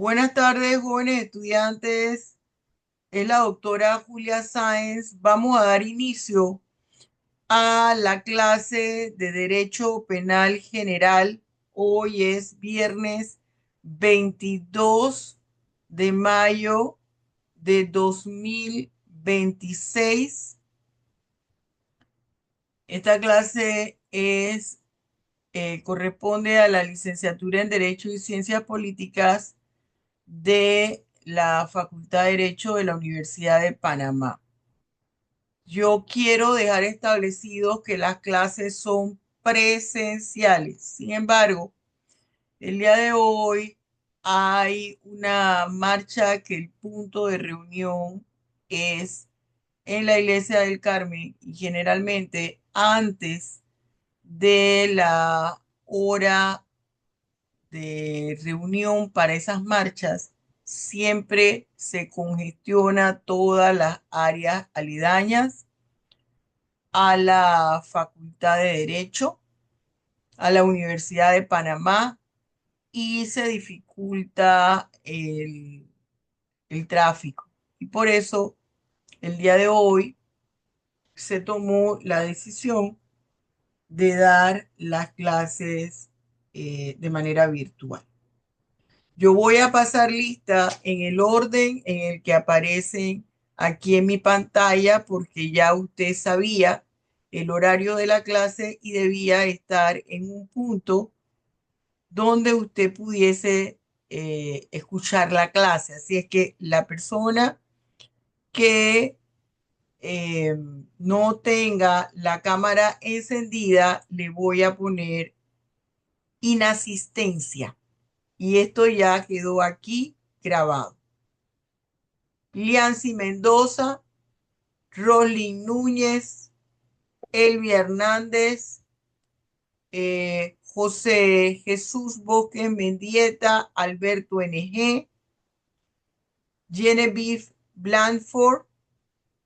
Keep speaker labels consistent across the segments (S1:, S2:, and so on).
S1: Buenas tardes, jóvenes estudiantes. Es la doctora Julia Sáenz. Vamos a dar inicio a la clase de Derecho Penal General. Hoy es viernes 22 de mayo de 2026. Esta clase corresponde a la licenciatura en Derecho y Ciencias Políticas de la Facultad de Derecho de la Universidad de Panamá. Yo quiero dejar establecido que las clases son presenciales. Sin embargo, el día de hoy hay una marcha que el punto de reunión es en la Iglesia del Carmen y generalmente antes de la hora de reunión para esas marchas, siempre se congestiona todas las áreas aledañas a la Facultad de Derecho, a la Universidad de Panamá y se dificulta el tráfico. Y por eso el día de hoy se tomó la decisión de dar las clases de manera virtual. Yo voy a pasar lista en el orden en el que aparecen aquí en mi pantalla porque ya usted sabía el horario de la clase y debía estar en un punto donde usted pudiese escuchar la clase. Así es que la persona que eh, no tenga la cámara encendida, le voy a poner inasistencia. Y esto ya quedó aquí grabado. Liancy Mendoza, Roslyn Núñez, Elvia Hernández, José Jesús Bosques Mendieta, Alberto NG, Genevieve Blandford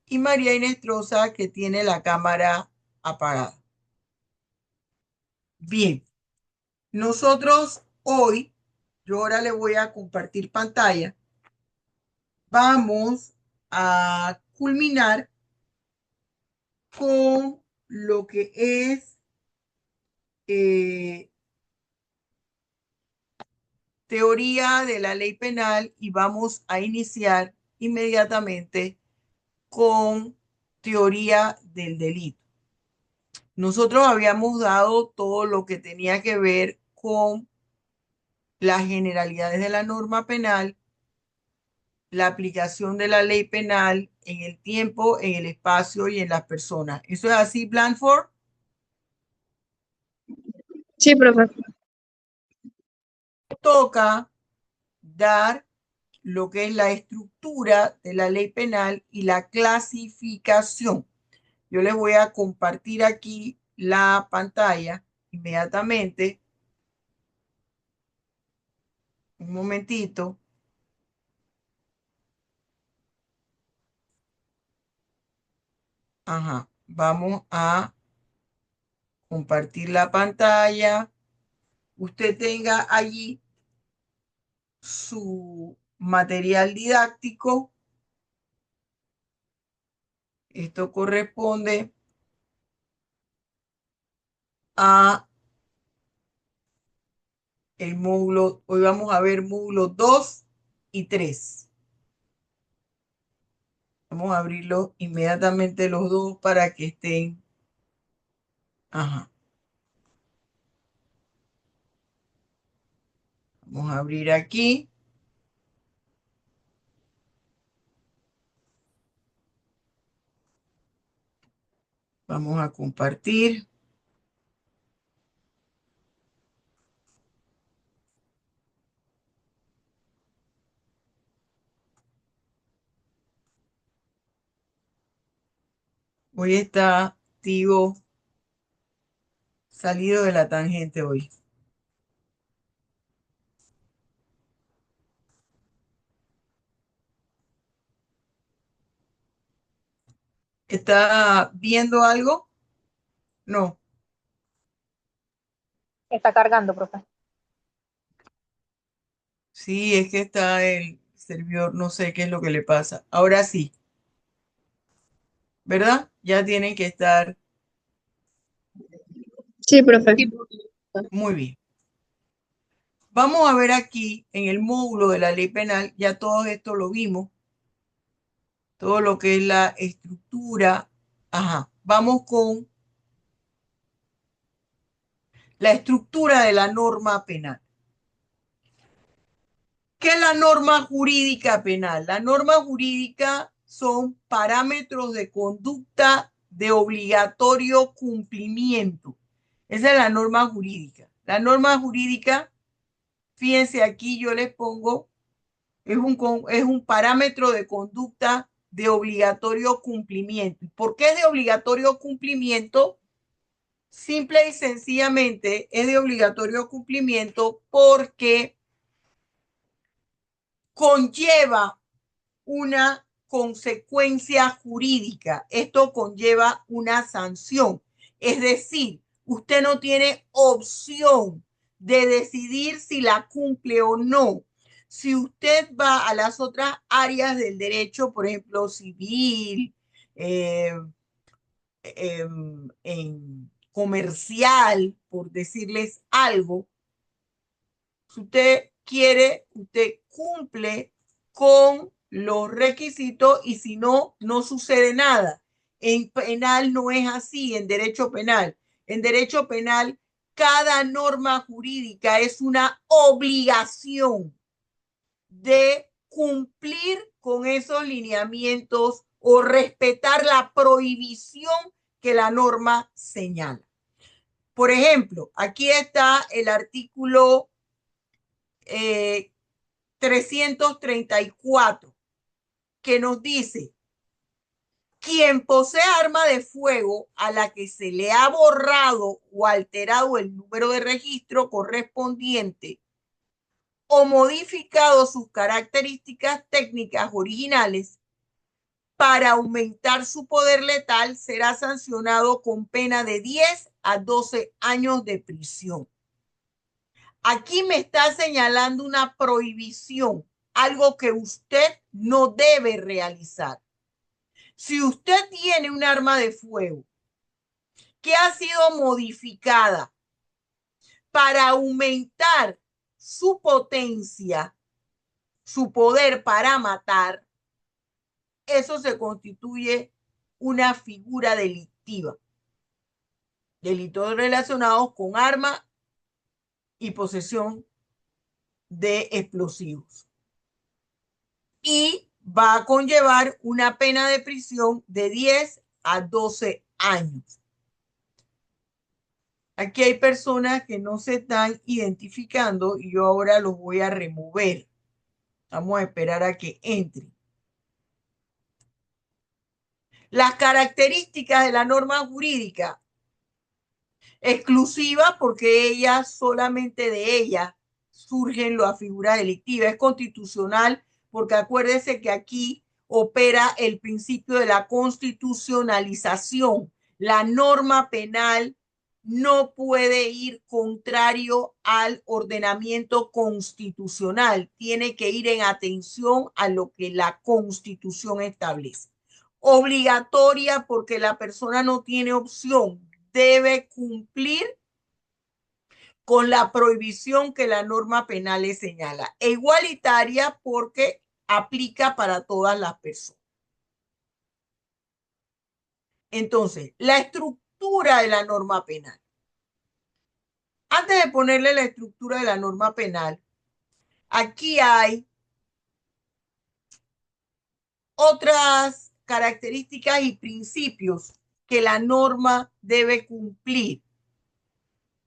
S1: y María Inestrosa, que tiene la cámara apagada. Bien, nosotros hoy, yo ahora le voy a compartir pantalla, vamos a culminar con lo que es teoría de la ley penal y vamos a iniciar inmediatamente con teoría del delito. Nosotros habíamos dado todo lo que tenía que ver con las generalidades de la norma penal, la aplicación de la ley penal en el tiempo, en el espacio y en las personas. ¿Eso es así, Blanford?
S2: Sí, profe.
S1: Toca dar lo que es la estructura de la ley penal y la clasificación. Yo les voy a compartir aquí la pantalla inmediatamente. Un momentito. Ajá. Vamos a compartir la pantalla. Usted tenga allí su material didáctico. Esto corresponde a el módulo. Hoy vamos a ver módulos 2 y 3. Vamos a abrirlo inmediatamente los dos para que estén. Ajá. Vamos a abrir aquí. Vamos a compartir. Hoy está activo, salido de la tangente hoy. ¿Está viendo algo? No.
S2: Está cargando, profe.
S1: Sí, es que está el servidor, no sé qué es lo que le pasa. Ahora sí, ¿verdad? Ya tienen que estar
S2: Sí, profe.
S1: muy bien. Vamos a ver aquí en el módulo de la ley penal, ya todo esto lo vimos, todo lo que es la estructura. Ajá, vamos con la estructura de la norma penal. ¿Qué es la norma jurídica penal? La norma jurídica son parámetros de conducta de obligatorio cumplimiento. Esa es la norma jurídica. La norma jurídica, fíjense aquí, yo les pongo, es un parámetro de conducta de obligatorio cumplimiento. ¿Por qué es de obligatorio cumplimiento? Simple y sencillamente es de obligatorio cumplimiento porque conlleva una consecuencia jurídica. Esto conlleva una sanción. Es decir, usted no tiene opción de decidir si la cumple o no. Si usted va a las otras áreas del derecho, por ejemplo, civil, eh, en comercial, por decirles algo, si usted quiere, usted cumple con los requisitos y si no, no sucede nada. En penal no es así, en derecho penal. En derecho penal, cada norma jurídica es una obligación de cumplir con esos lineamientos o respetar la prohibición que la norma señala. Por ejemplo, aquí está el artículo 334 que nos dice, quien posee arma de fuego a la que se le ha borrado o alterado el número de registro correspondiente o modificado sus características técnicas originales para aumentar su poder letal será sancionado con pena de 10 a 12 años de prisión. Aquí me está señalando una prohibición, algo que usted no debe realizar. Si usted tiene un arma de fuego que ha sido modificada para aumentar su potencia, su poder para matar, eso se constituye una figura delictiva. Delitos relacionados con arma y posesión de explosivos. Y va a conllevar una pena de prisión de 10 a 12 años. Aquí hay personas que no se están identificando y yo ahora los voy a remover. Vamos a esperar a que entre. Las características de la norma jurídica exclusiva porque ella, solamente de ella, surgen las figuras delictivas. Es constitucional porque acuérdese que aquí opera el principio de la constitucionalización. La norma penal no puede ir contrario al ordenamiento constitucional, tiene que ir en atención a lo que la Constitución establece. Obligatoria porque la persona no tiene opción, debe cumplir con la prohibición que la norma penal le señala. E igualitaria porque aplica para todas las personas. Entonces, la estructura de la norma penal. Antes de ponerle la estructura de la norma penal, aquí hay otras características y principios que la norma debe cumplir.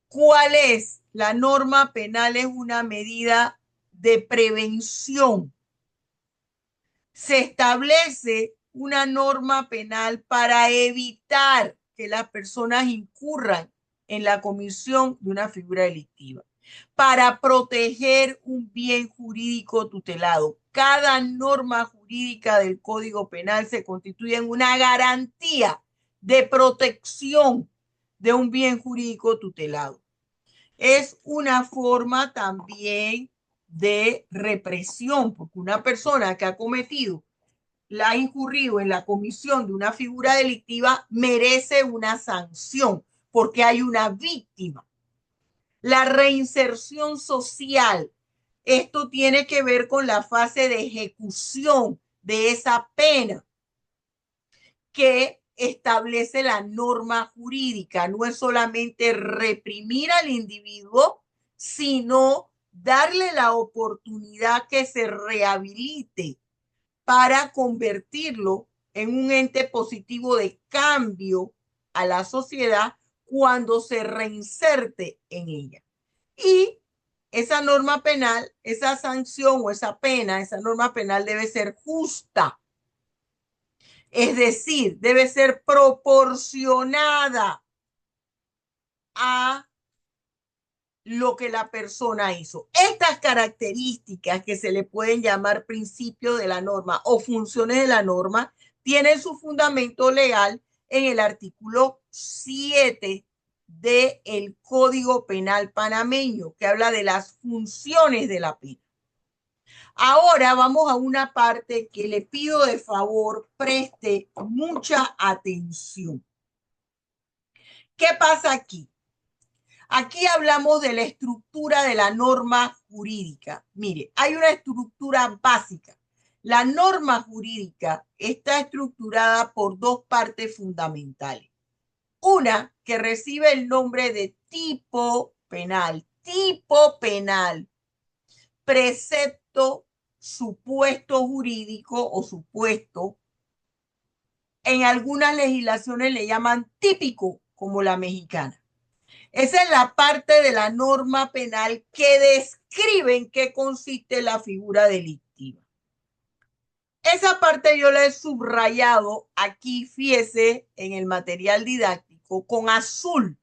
S1: ¿Cuál es? La norma penal es una medida de prevención. Se establece una norma penal para evitar que las personas incurran en la comisión de una figura delictiva, para proteger un bien jurídico tutelado. Cada norma jurídica del Código Penal se constituye en una garantía de protección de un bien jurídico tutelado. Es una forma también de represión, porque una persona que ha cometido, la ha incurrido en la comisión de una figura delictiva merece una sanción, porque hay una víctima. La reinserción social, esto tiene que ver con la fase de ejecución de esa pena que establece la norma jurídica. No es solamente reprimir al individuo, sino darle la oportunidad que se rehabilite para convertirlo en un ente positivo de cambio a la sociedad cuando se reinserte en ella. Y esa norma penal, esa sanción o esa pena, esa norma penal debe ser justa. Es decir, debe ser proporcionada a lo que la persona hizo. Estas características que se le pueden llamar principios de la norma o funciones de la norma tienen su fundamento legal en el artículo 7 del Código Penal panameño, que habla de las funciones de la pena. Ahora vamos a una parte que le pido de favor preste mucha atención. ¿Qué pasa aquí? Aquí hablamos de la estructura de la norma jurídica. Mire, hay una estructura básica. La norma jurídica está estructurada por dos partes fundamentales. Una que recibe el nombre de tipo penal, precepto, supuesto jurídico o supuesto. En algunas legislaciones le llaman típico, como la mexicana. Esa es la parte de la norma penal que describe en qué consiste la figura delictiva. Esa parte yo la he subrayado aquí, fíjese, en el material didáctico con azul.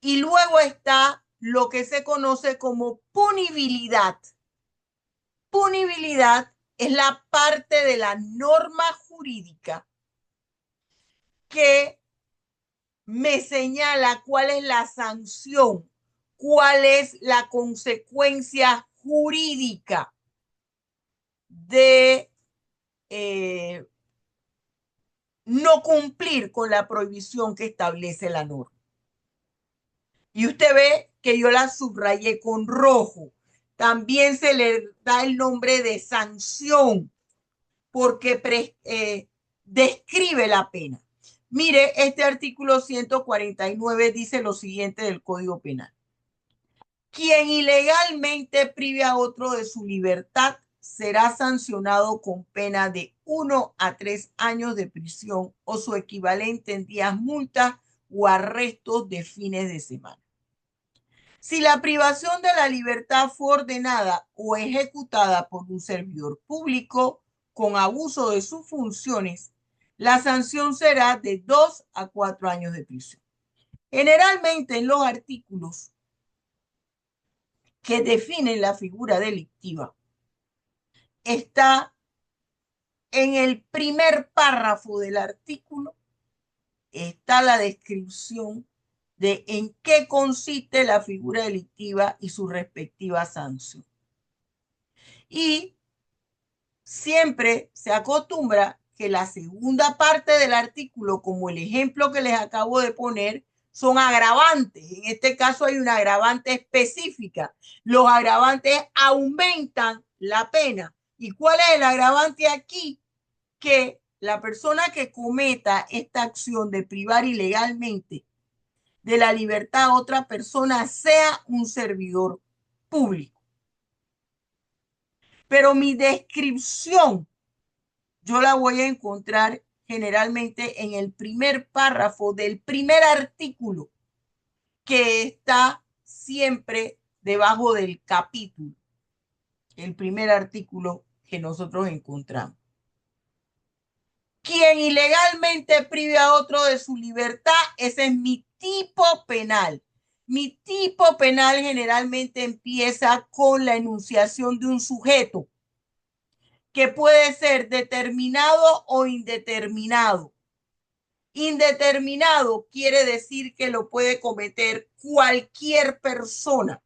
S1: Y luego está lo que se conoce como punibilidad. Punibilidad es la parte de la norma jurídica que me señala cuál es la sanción, cuál es la consecuencia jurídica de no cumplir con la prohibición que establece la norma. Y usted ve que yo la subrayé con rojo. También se le da el nombre de sanción porque describe la pena. Mire, este artículo 149 dice lo siguiente del Código Penal. Quien ilegalmente prive a otro de su libertad será sancionado con pena de 1 a 3 años de prisión o su equivalente en días multa o arrestos de fines de semana. Si la privación de la libertad fue ordenada o ejecutada por un servidor público con abuso de sus funciones, la sanción será de 2 a 4 años de prisión. Generalmente en los artículos que definen la figura delictiva está en el primer párrafo del artículo, está la descripción de en qué consiste la figura delictiva y su respectiva sanción. Y siempre se acostumbra que la segunda parte del artículo, como el ejemplo que les acabo de poner, son agravantes. En este caso hay una agravante específica. Los agravantes aumentan la pena. ¿Y cuál es el agravante aquí? Que la persona que cometa esta acción de privar ilegalmente de la libertad a otra persona sea un servidor público. Pero mi descripción yo la voy a encontrar generalmente en el primer párrafo del primer artículo que está siempre debajo del capítulo, el primer artículo que nosotros encontramos. Quien ilegalmente prive a otro de su libertad, ese es mi tipo penal. Mi tipo penal generalmente empieza con la enunciación de un sujeto que puede ser determinado o indeterminado. Indeterminado quiere decir que lo puede cometer cualquier persona.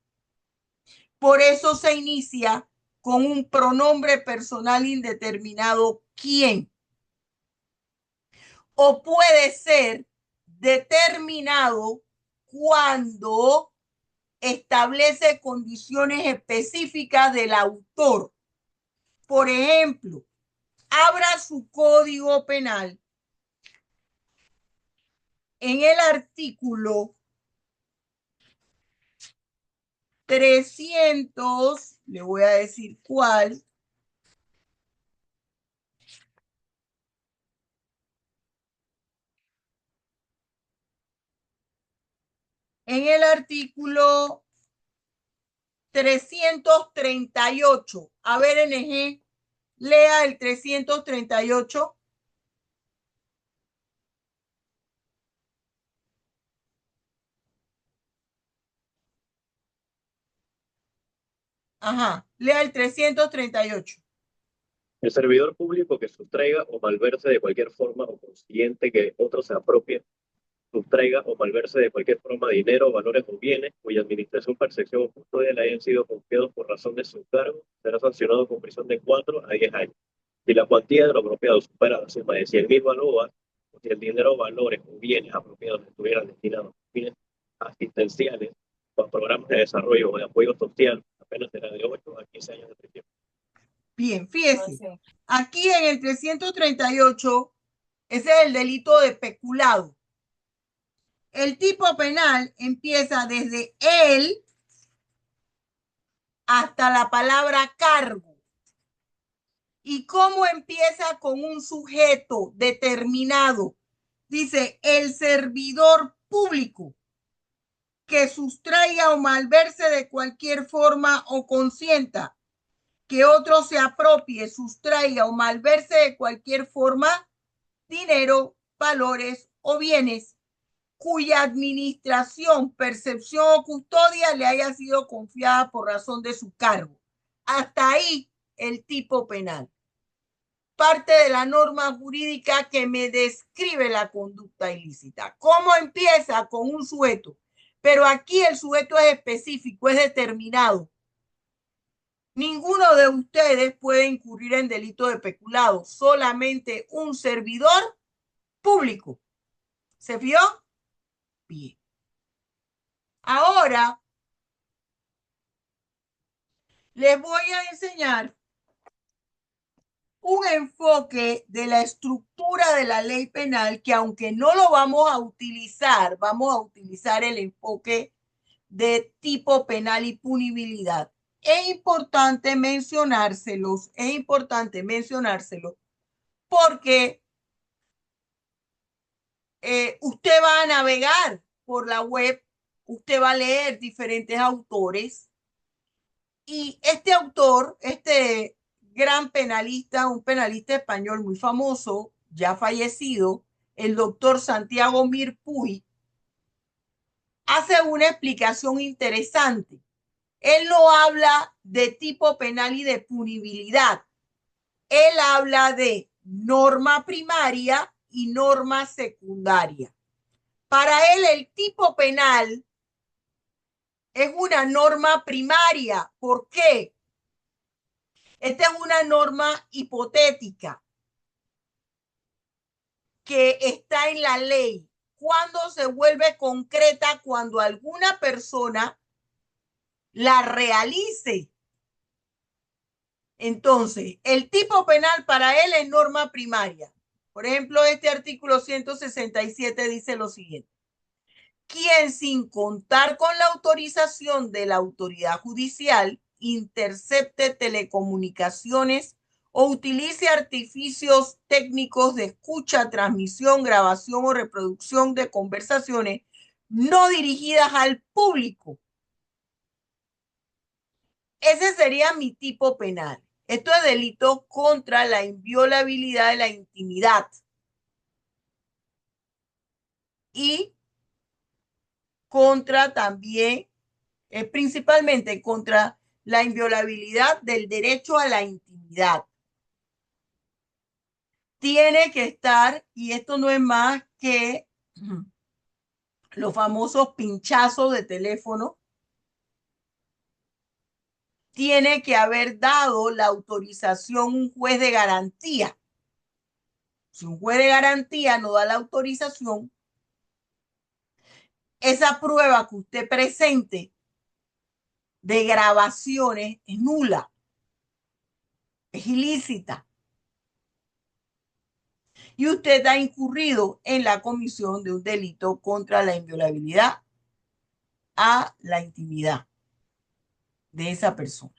S1: Por eso se inicia con un pronombre personal indeterminado, ¿quién? O puede ser determinado cuando establece condiciones específicas del autor. Por ejemplo, abra su código penal en el artículo 300, le voy a decir cuál. En el artículo 338. A ver, NG, lea el 338. Ajá, lea el 338.
S2: El servidor público que sustraiga o malverse de cualquier forma o consiguiente que otro se apropie, sustraiga o malverse de cualquier forma dinero, valores o bienes cuya administración, percepción o custodia le hayan sido confiados por razón de su cargo, será sancionado con prisión de 4 a 10 años. Si la cuantía de lo apropiado supera la suma de 100.000 balboas, o si el dinero, valores o bienes apropiados estuvieran destinados a fines asistenciales o a programas de desarrollo o de apoyo social, apenas será de 8 a 15 años de prisión.
S1: Bien, fíjese. Aquí en el 338, ese es el delito de peculado. El tipo penal empieza desde él hasta la palabra cargo. ¿Y cómo empieza con un sujeto determinado? Dice, el servidor público que sustraiga o malverse de cualquier forma o consienta que otro se apropie, sustraiga o malverse de cualquier forma dinero, valores o bienes cuya administración, percepción o custodia le haya sido confiada por razón de su cargo. Hasta ahí el tipo penal. Parte de la norma jurídica que me describe la conducta ilícita. ¿Cómo empieza? Con un sujeto. Pero aquí el sujeto es específico, es determinado. Ninguno de ustedes puede incurrir en delito de peculado, solamente un servidor público. ¿Se vio? Bien. Ahora les voy a enseñar un enfoque de la estructura de la ley penal que aunque no lo vamos a utilizar el enfoque de tipo penal y punibilidad. Es importante mencionárselos, porque usted va a navegar por la web, usted va a leer diferentes autores y este autor, este gran penalista, un penalista español muy famoso, ya fallecido, el doctor Santiago Mir Puy, hace una explicación interesante. Él no habla de tipo penal y de punibilidad. Él habla de norma primaria y norma secundaria. Para él, el tipo penal es una norma primaria. ¿Por qué? Esta es una norma hipotética que está en la ley. Cuando se vuelve concreta, cuando alguna persona la realice. Entonces, el tipo penal para él es norma primaria. Por ejemplo, este artículo 167 dice lo siguiente. Quien sin contar con la autorización de la autoridad judicial intercepte telecomunicaciones o utilice artificios técnicos de escucha, transmisión, grabación o reproducción de conversaciones no dirigidas al público. Ese sería mi tipo penal. Esto es delito contra la inviolabilidad de la intimidad y contra también, principalmente contra la inviolabilidad del derecho a la intimidad. Tiene que estar, y esto no es más que los famosos pinchazos de teléfono, tiene que haber dado la autorización un juez de garantía. Si un juez de garantía no da la autorización, esa prueba que usted presente de grabaciones es nula, es ilícita. Y usted ha incurrido en la comisión de un delito contra la inviolabilidad a la intimidad de esa persona.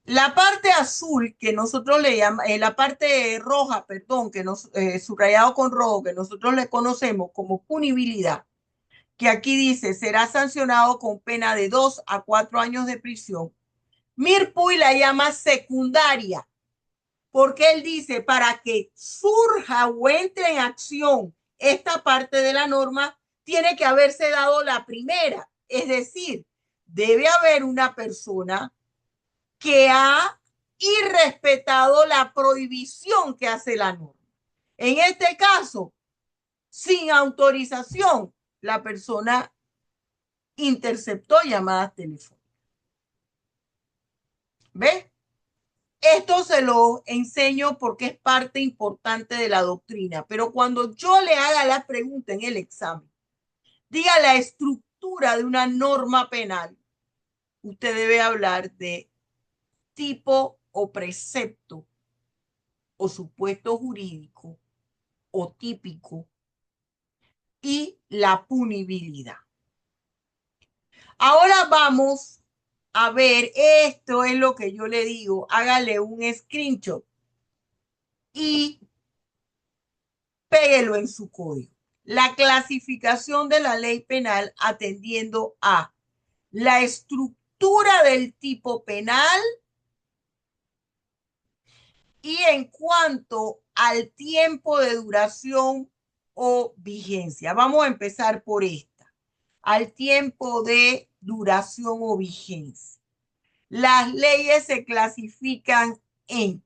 S1: La parte azul que nosotros le llamamos, la parte roja, perdón, que nos subrayado con rojo, que nosotros le conocemos como punibilidad, que aquí dice será sancionado con pena de 2 a 4 años de prisión. Mirpuy la llama secundaria, porque él dice para que surja o entre en acción esta parte de la norma, tiene que haberse dado la primera, es decir, debe haber una persona que ha irrespetado la prohibición que hace la norma. En este caso, sin autorización, la persona interceptó llamadas telefónicas. ¿Ves? Esto se lo enseño porque es parte importante de la doctrina, pero cuando yo le haga la pregunta en el examen, diga la estructura de una norma penal, usted debe hablar de tipo o precepto o supuesto jurídico o típico y la punibilidad. Ahora vamos a ver, esto es lo que yo le digo, hágale un screenshot y péguelo en su código. La clasificación de la ley penal atendiendo a la estructura del tipo penal y en cuanto al tiempo de duración o vigencia. Vamos a empezar por esta, al tiempo de duración o vigencia. Las leyes se clasifican en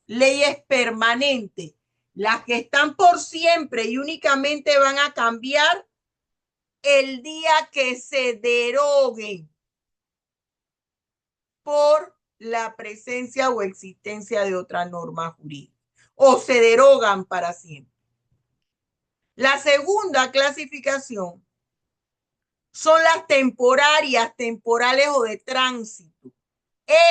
S1: leyes permanentes, las que están por siempre y únicamente van a cambiar el día que se deroguen por la presencia o existencia de otra norma jurídica o se derogan para siempre. La segunda clasificación son las temporarias, temporales o de tránsito.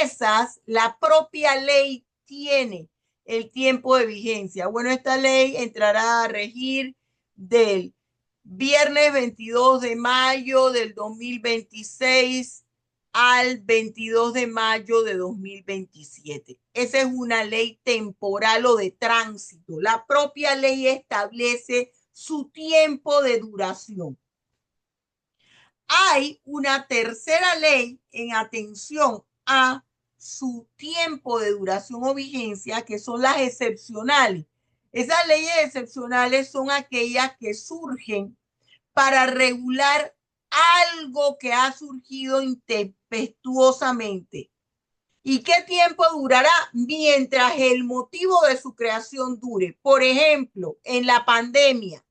S1: Esas, la propia ley tiene el tiempo de vigencia. Bueno, esta ley entrará a regir del viernes 22 de mayo del 2026 al 22 de mayo de 2027. Esa es una ley temporal o de tránsito. La propia ley establece su tiempo de duración. Hay una tercera ley en atención a su tiempo de duración o vigencia, que son las excepcionales. Esas leyes excepcionales son aquellas que surgen para regular algo que ha surgido intempestuosamente. ¿Y qué tiempo durará? Mientras el motivo de su creación dure. Por ejemplo, en la pandemia.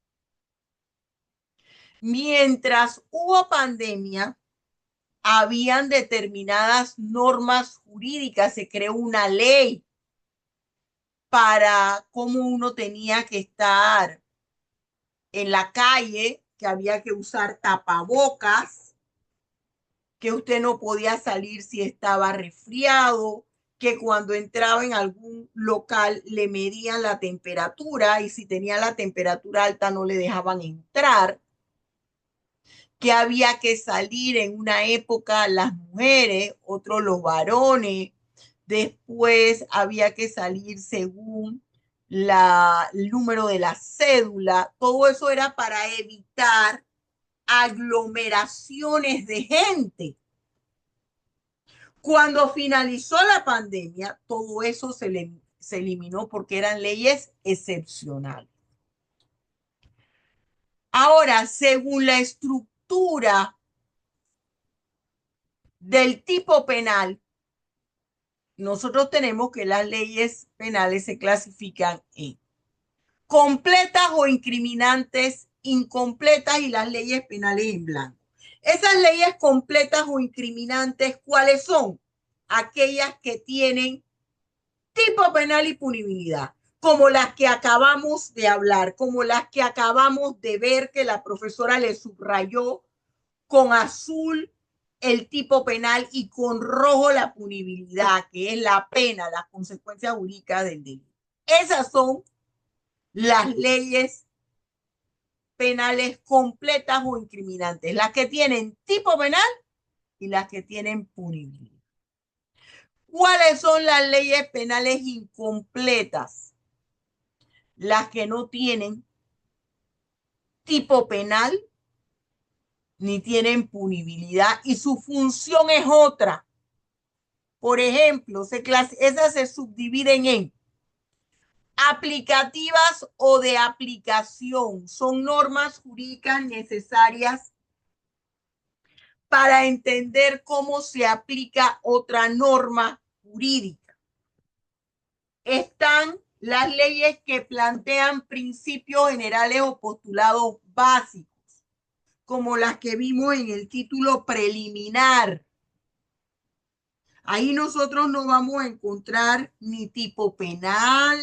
S1: Mientras hubo pandemia, habían determinadas normas jurídicas, se creó una ley para cómo uno tenía que estar en la calle, que había que usar tapabocas, que usted no podía salir si estaba resfriado, que cuando entraba en algún local le medían la temperatura y si tenía la temperatura alta no le dejaban entrar, que había que salir en una época las mujeres, otros los varones, después había que salir según el número de la cédula, todo eso era para evitar aglomeraciones de gente. Cuando finalizó la pandemia, todo eso se eliminó porque eran leyes excepcionales. Ahora, según la estructura del tipo penal, nosotros tenemos que las leyes penales se clasifican en completas o incriminantes, incompletas y las leyes penales en blanco. Esas leyes completas o incriminantes, ¿cuáles son? Aquellas que tienen tipo penal y punibilidad, como las que acabamos de hablar, como las que acabamos de ver que la profesora le subrayó con azul el tipo penal y con rojo la punibilidad, que es la pena, las consecuencias jurídicas del delito. Esas son las leyes penales completas o incriminantes, las que tienen tipo penal y las que tienen punibilidad. ¿Cuáles son las leyes penales incompletas? Las que no tienen tipo penal ni tienen punibilidad y su función es otra. Por ejemplo, esas se subdividen en aplicativas o de aplicación. Son normas jurídicas necesarias para entender cómo se aplica otra norma jurídica. Están las leyes que plantean principios generales o postulados básicos, como las que vimos en el título preliminar. Ahí nosotros no vamos a encontrar ni tipo penal,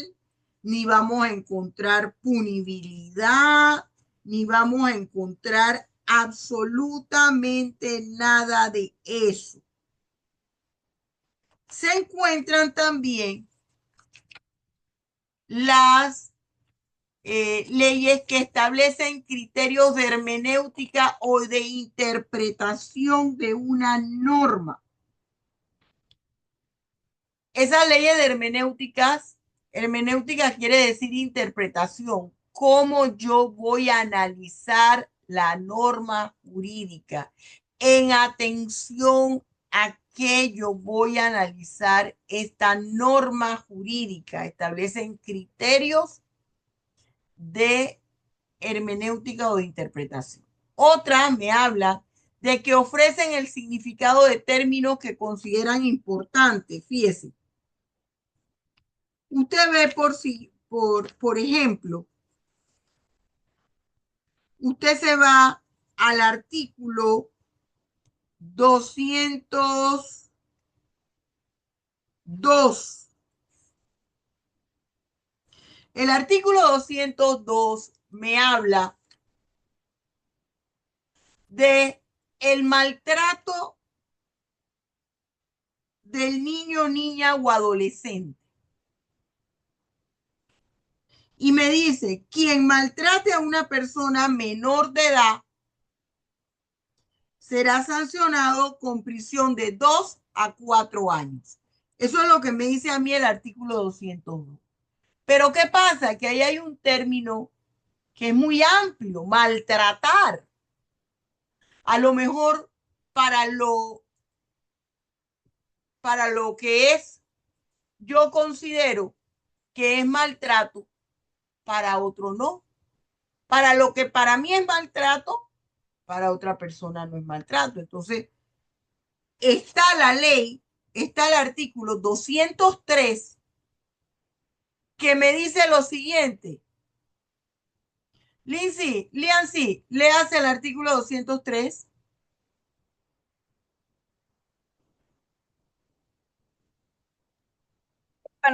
S1: ni vamos a encontrar punibilidad, ni vamos a encontrar absolutamente nada de eso. Se encuentran también las leyes que establecen criterios de hermenéutica o de interpretación de una norma. Esas leyes de hermenéutica quiere decir interpretación, cómo yo voy a analizar la norma jurídica en atención a que yo voy a analizar esta norma jurídica. Establecen criterios de hermenéutica o de interpretación. Otra me habla de que ofrecen el significado de términos que consideran importantes. Fíjese, usted ve por ejemplo, usted se va al artículo 202. El artículo 202 me habla de el maltrato del niño, niña o adolescente. Y me dice, quien maltrate a una persona menor de edad será sancionado con prisión de 2 a 4 años. Eso es lo que me dice a mí el artículo 202. Pero ¿qué pasa? Que ahí hay un término que es muy amplio, maltratar. A lo mejor para lo que es, yo considero que es maltrato, para otro no. Para lo que para mí es maltrato, para otra persona no es maltrato. Entonces, está la ley, está el artículo 203 que me dice lo siguiente. Liancy, leas el artículo 203.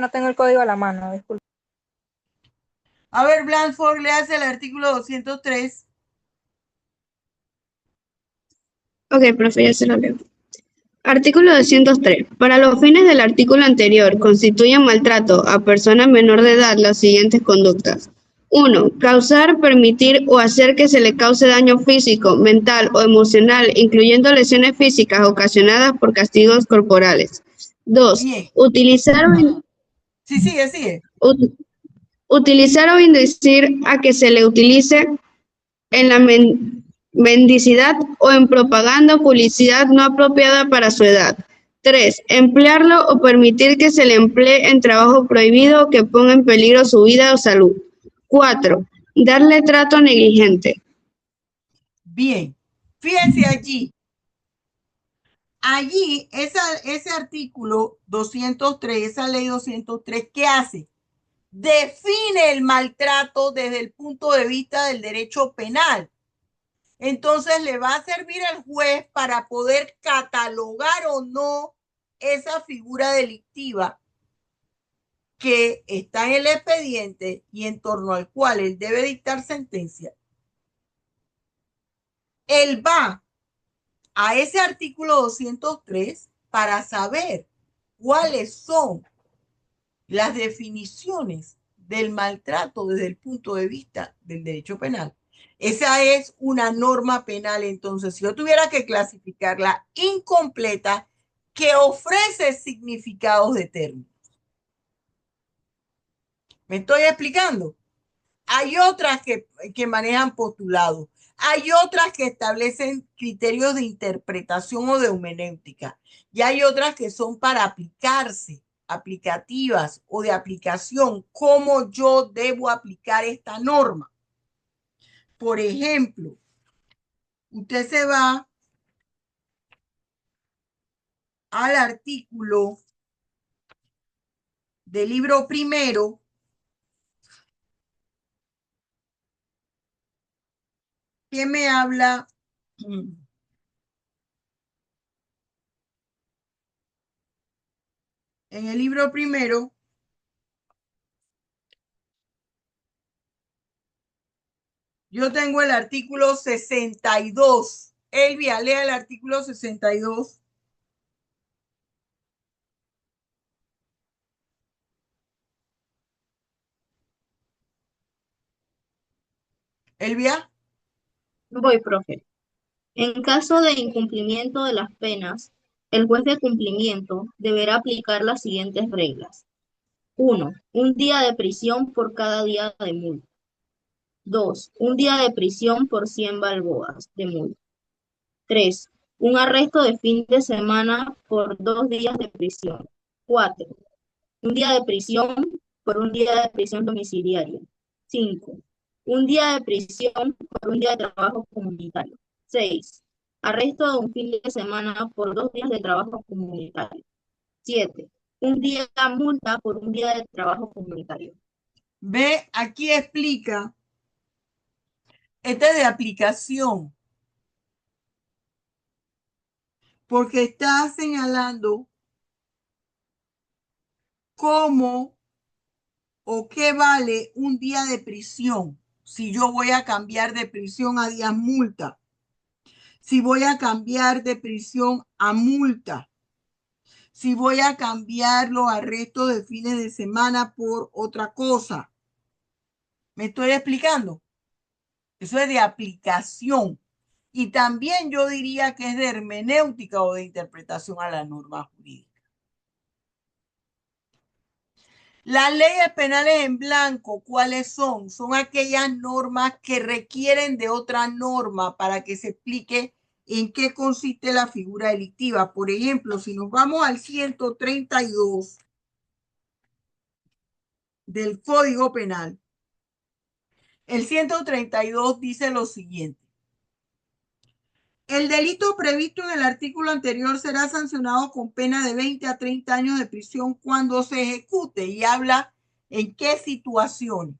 S3: No tengo el código a la mano, disculpe.
S1: A ver, Blanford, leas el artículo 203.
S4: Ok, profe, ya se lo leo. Artículo 203. Para los fines del artículo anterior, constituyen maltrato a persona menor de edad las siguientes conductas. 1. Causar, permitir o hacer que se le cause daño físico, mental o emocional, incluyendo lesiones físicas ocasionadas por castigos corporales. 2.
S1: Bien.
S4: Utilizar
S1: Sí, sigue.
S4: Utilizar o inducir a que se le utilice en la mendicidad o en propaganda o publicidad no apropiada para su edad. 3. Emplearlo o permitir que se le emplee en trabajo prohibido o que ponga en peligro su vida o salud. 4. Darle trato negligente.
S1: Bien. Fíjense allí. Allí, ese artículo 203, esa ley 203, ¿qué hace? Define el maltrato desde el punto de vista del derecho penal. entonces le va a servir al juez para poder catalogar o no esa figura delictiva que está en el expediente y en torno al cual él debe dictar sentencia. Él va a ese artículo 203 para saber cuáles son las definiciones del maltrato desde el punto de vista del derecho penal. Esa es una norma penal. Entonces, si yo tuviera que clasificarla incompleta, que ofrece significados de términos. ¿Me estoy explicando? Hay otras que manejan postulados. Hay otras que establecen criterios de interpretación o de hermenéutica. Y hay otras que son para aplicarse, aplicativas o de aplicación, cómo yo debo aplicar esta norma. Por ejemplo, usted se va al artículo del libro primero que me habla en el libro primero. Yo tengo el artículo 62. Elvia, lea el artículo 62. Elvia.
S4: Voy, profe. En caso de incumplimiento de las penas, el juez de cumplimiento deberá aplicar las siguientes reglas. 1. Un día de prisión por cada día de multa. 2. Un día de prisión por 100 balboas de multa. 3. Un arresto de fin de semana por 2 días de prisión. 4. Un día de prisión por un día de prisión domiciliaria. 5. Un día de prisión por un día de trabajo comunitario. 6. Arresto de un fin de semana por 2 días de trabajo comunitario. 7. Un día de multa por un día de trabajo comunitario.
S1: Ve, aquí explica. Este es de aplicación. Porque está señalando cómo o qué vale un día de prisión. Si yo voy a cambiar de prisión a días multa. Si voy a cambiar de prisión a multa. Si voy a cambiar los arrestos de fines de semana por otra cosa. ¿Me estoy explicando? Eso es de aplicación. Y también yo diría que es de hermenéutica o de interpretación a la norma jurídica. Las leyes penales en blanco, ¿cuáles son? Son aquellas normas que requieren de otra norma para que se explique en qué consiste la figura delictiva. Por ejemplo, si nos vamos al 132 del Código Penal, el 132 dice lo siguiente. El delito previsto en el artículo anterior será sancionado con pena de 20 a 30 años de prisión cuando se ejecute, y habla en qué situaciones.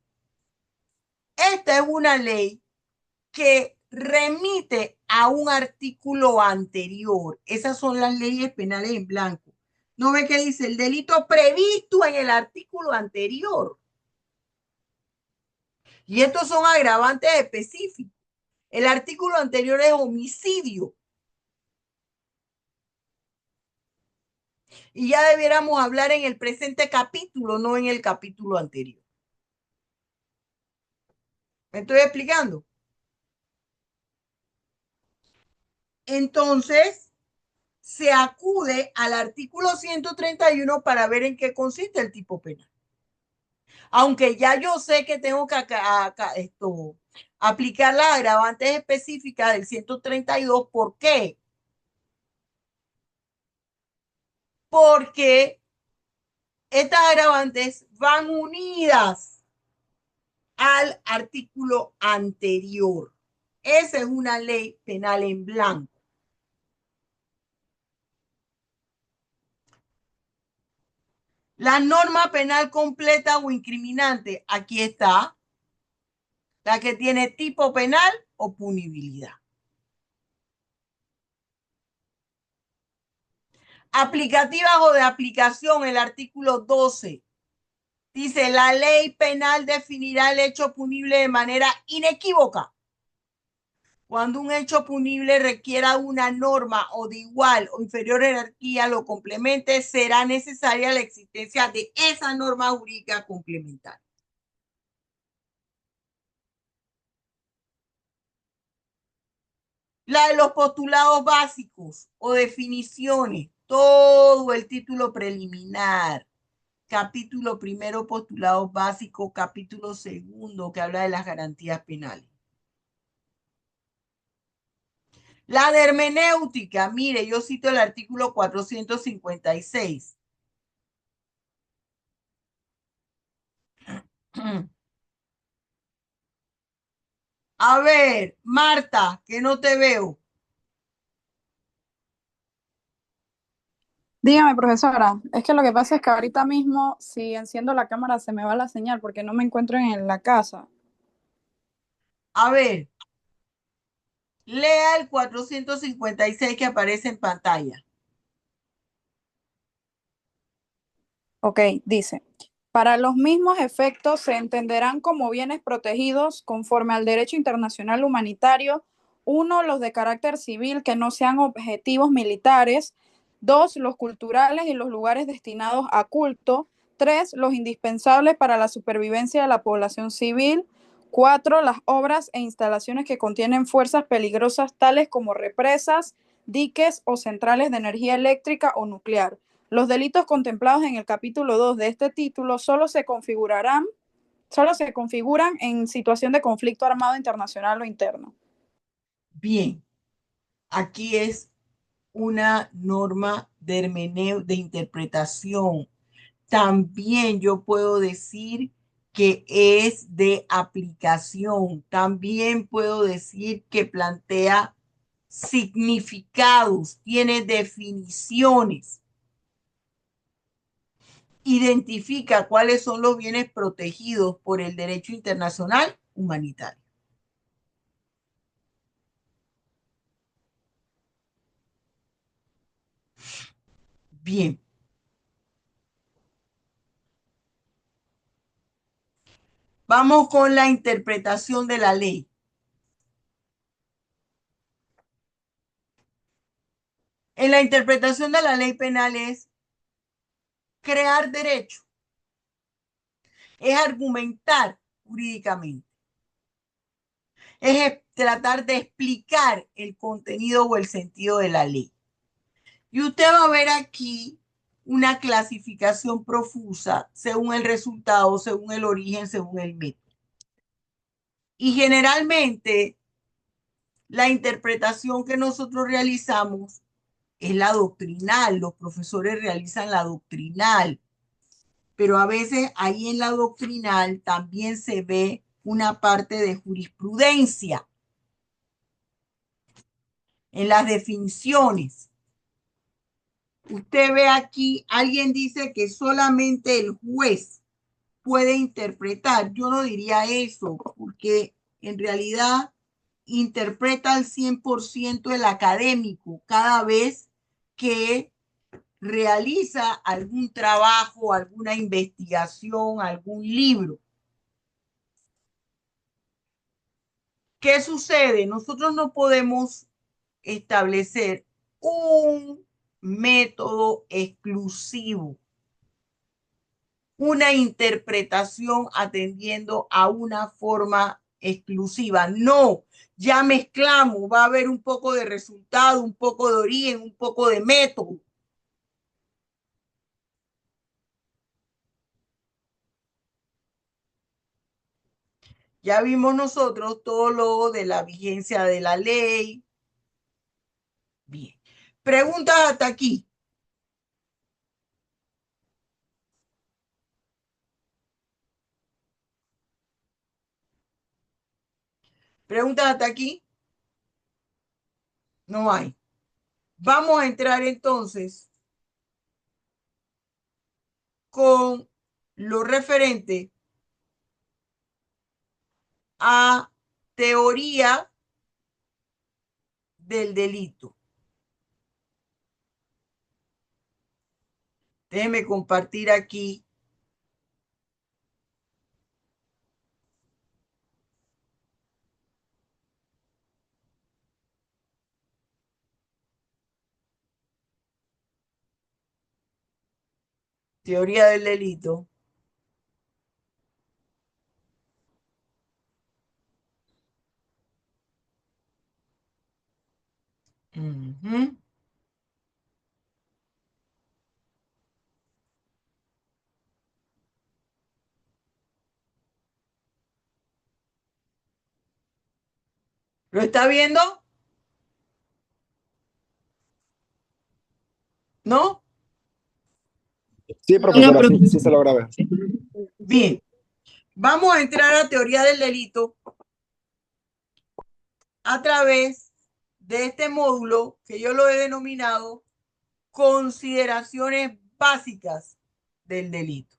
S1: Esta es una ley que remite a un artículo anterior. Esas son las leyes penales en blanco. ¿No ve que dice el delito previsto en el artículo anterior? Y estos son agravantes específicos. El artículo anterior es homicidio. Y ya debiéramos hablar en el presente capítulo, no en el capítulo anterior. ¿Me estoy explicando? Entonces, se acude al artículo 131 para ver en qué consiste el tipo penal. Aunque ya yo sé que tengo que aplicar las agravantes específicas del 132. ¿Por qué? Porque estas agravantes van unidas al artículo anterior. Esa es una ley penal en blanco. La norma penal completa o incriminante, aquí está, la que tiene tipo penal o punibilidad. Aplicativas o de aplicación, el artículo 12. Dice, la ley penal definirá el hecho punible de manera inequívoca. Cuando un hecho punible requiera una norma o de igual o inferior jerarquía lo complemente, será necesaria la existencia de esa norma jurídica complementaria. La de los postulados básicos o definiciones, todo el título preliminar, capítulo primero, postulados básicos, capítulo segundo, que habla de las garantías penales. La de hermenéutica, mire, yo cito el artículo 456. A ver, Marta, que no te veo.
S5: Dígame, profesora, es que lo que pasa es que ahorita mismo, si enciendo la cámara, se me va la señal porque no me encuentro en la casa.
S1: A ver, lea el 456 que aparece en pantalla.
S5: Ok, dice, para los mismos efectos se entenderán como bienes protegidos conforme al derecho internacional humanitario, uno, los de carácter civil que no sean objetivos militares, dos, los culturales y los lugares destinados a culto, tres, los indispensables para la supervivencia de la población civil, cuatro, las obras e instalaciones que contienen fuerzas peligrosas tales como represas, diques o centrales de energía eléctrica o nuclear. Los delitos contemplados en el capítulo 2 de este título solo se configuran en situación de conflicto armado internacional o interno.
S1: Bien, aquí es una norma de interpretación. También yo puedo decir que es de aplicación. También puedo decir que plantea significados, tiene definiciones, identifica cuáles son los bienes protegidos por el derecho internacional humanitario. Bien. Vamos con la interpretación de la ley. En la interpretación de la ley penal es crear derecho, es argumentar jurídicamente, es tratar de explicar el contenido o el sentido de la ley. Y usted va a ver aquí una clasificación profusa según el resultado, según el origen, según el método. Y generalmente la interpretación que nosotros realizamos es la doctrinal, los profesores realizan la doctrinal, pero a veces ahí en la doctrinal también se ve una parte de jurisprudencia en las definiciones. Usted ve aquí, alguien dice que solamente el juez puede interpretar. Yo no diría eso, porque en realidad interpreta al 100% el académico cada vez que realiza algún trabajo, alguna investigación, algún libro. ¿Qué sucede? Nosotros no podemos establecer un método exclusivo, una interpretación atendiendo a una forma exclusiva. No, ya mezclamos, va a haber un poco de resultado, un poco de origen, un poco de método. Ya vimos nosotros todo lo de la vigencia de la ley. Bien. Preguntas hasta aquí. Preguntas hasta aquí. No hay. Vamos a entrar entonces con lo referente a teoría del delito. Déjenme compartir aquí. Teoría del delito. Ujú. ¿Lo está viendo? ¿No?
S6: Sí,
S4: No,
S6: profesora,
S4: profe.
S6: sí, sí se logra ver.
S1: Bien. Vamos a entrar a teoría del delito a través de este módulo que yo lo he denominado consideraciones básicas del delito.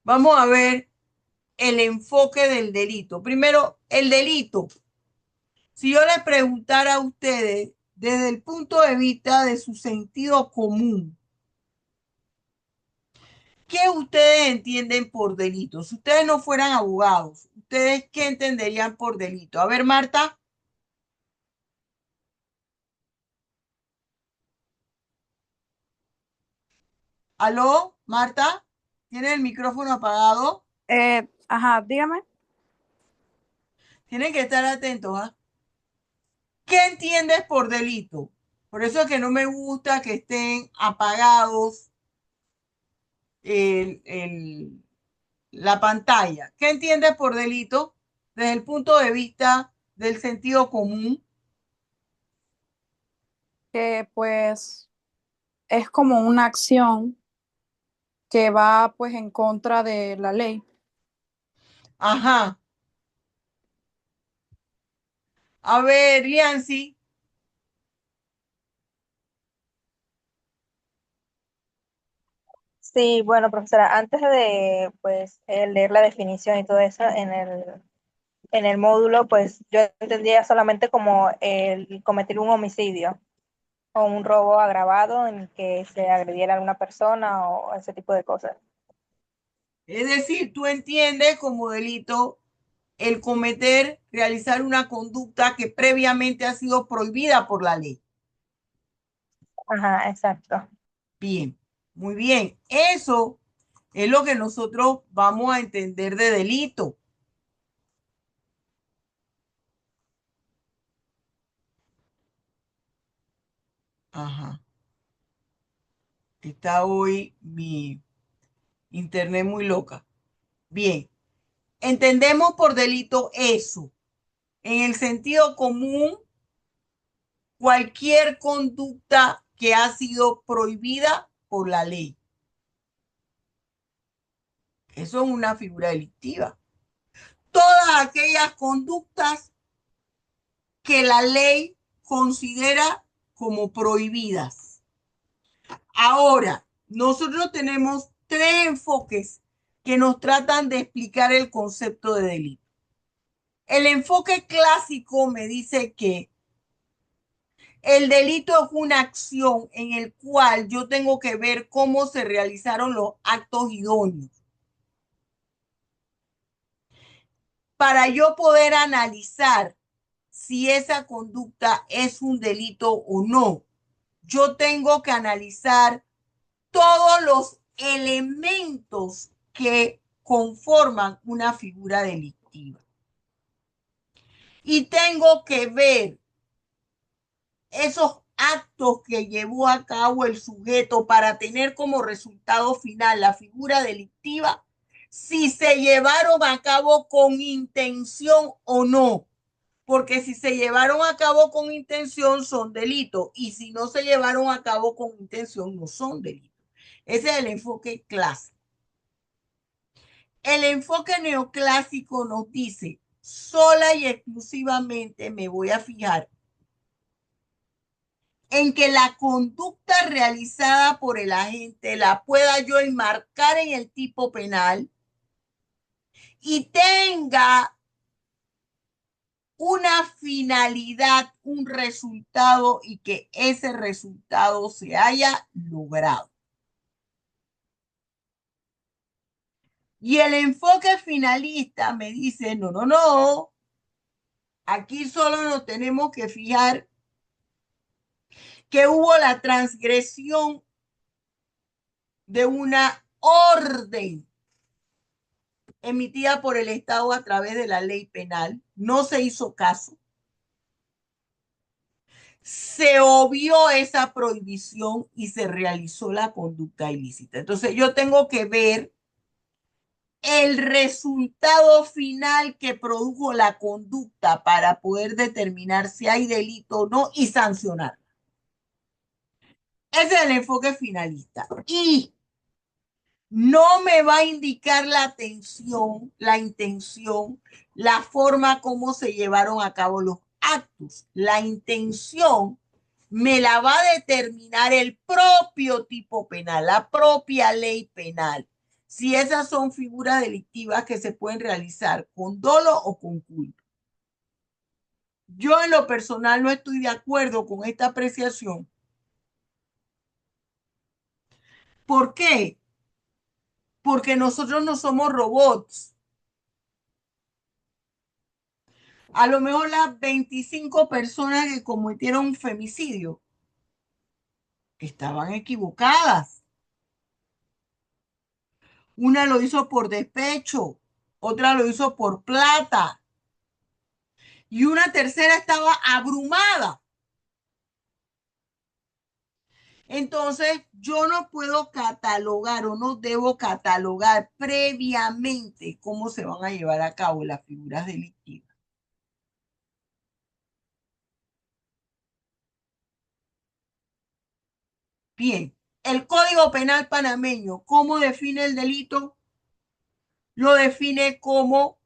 S1: Vamos a ver el enfoque del delito. Primero, el delito. Si yo les preguntara a ustedes desde el punto de vista de su sentido común, ¿qué ustedes entienden por delito? Si ustedes no fueran abogados, ¿ustedes qué entenderían por delito? A ver, Marta. ¿Aló, Marta? ¿Tiene el micrófono apagado?
S5: Dígame.
S1: Tienen que estar atentos, ¿ah? ¿Qué entiendes por delito? Por eso es que no me gusta que estén apagados la pantalla. ¿Qué entiendes por delito desde el punto de vista del sentido común?
S5: Que pues es como una acción que va pues en contra de la ley.
S1: Ajá. A ver, Yancy.
S3: Sí, bueno, profesora, antes de pues leer la definición y todo eso en el módulo, pues yo entendía solamente como el cometer un homicidio o un robo agravado en el que se agrediera a alguna persona o ese tipo de cosas.
S1: Es decir, tú entiendes como delito el cometer, realizar una conducta que previamente ha sido prohibida por la ley.
S3: Ajá, exacto.
S1: Bien, muy bien. Eso es lo que nosotros vamos a entender de delito. Ajá. Está hoy mi internet muy loca. Bien, entendemos por delito eso. En el sentido común, cualquier conducta que ha sido prohibida por la ley. Eso es una figura delictiva. Todas aquellas conductas que la ley considera como prohibidas. Ahora, nosotros tenemos tres enfoques que nos tratan de explicar el concepto de delito. El enfoque clásico me dice que el delito es una acción en el cual yo tengo que ver cómo se realizaron los actos idóneos. Para yo poder analizar si esa conducta es un delito o no, yo tengo que analizar todos los elementos que conforman una figura delictiva. Y tengo que ver esos actos que llevó a cabo el sujeto para tener como resultado final la figura delictiva, si se llevaron a cabo con intención o no. Porque si se llevaron a cabo con intención son delitos y si no se llevaron a cabo con intención no son delitos. Ese es el enfoque clásico. El enfoque neoclásico nos dice, sola y exclusivamente me voy a fijar en que la conducta realizada por el agente la pueda yo enmarcar en el tipo penal y tenga una finalidad, un resultado y que ese resultado se haya logrado. Y el enfoque finalista me dice, no, no, no, aquí solo nos tenemos que fijar que hubo la transgresión de una orden emitida por el Estado a través de la ley penal. No se hizo caso. Se obvió esa prohibición y se realizó la conducta ilícita. Entonces yo tengo que ver el resultado final que produjo la conducta para poder determinar si hay delito o no y sancionar. Ese es el enfoque finalista. Y no me va a indicar la intención, la forma como se llevaron a cabo los actos. La intención me la va a determinar el propio tipo penal, la propia ley penal. Si esas son figuras delictivas que se pueden realizar con dolo o con culpa. Yo en lo personal no estoy de acuerdo con esta apreciación. ¿Por qué? Porque nosotros no somos robots. A lo mejor las 25 personas que cometieron un femicidio estaban equivocadas. Una lo hizo por despecho, otra lo hizo por plata y una tercera estaba abrumada. Entonces, yo no puedo catalogar o no debo catalogar previamente cómo se van a llevar a cabo las figuras delictivas. Bien, el Código Penal panameño, ¿cómo define el delito? Lo define como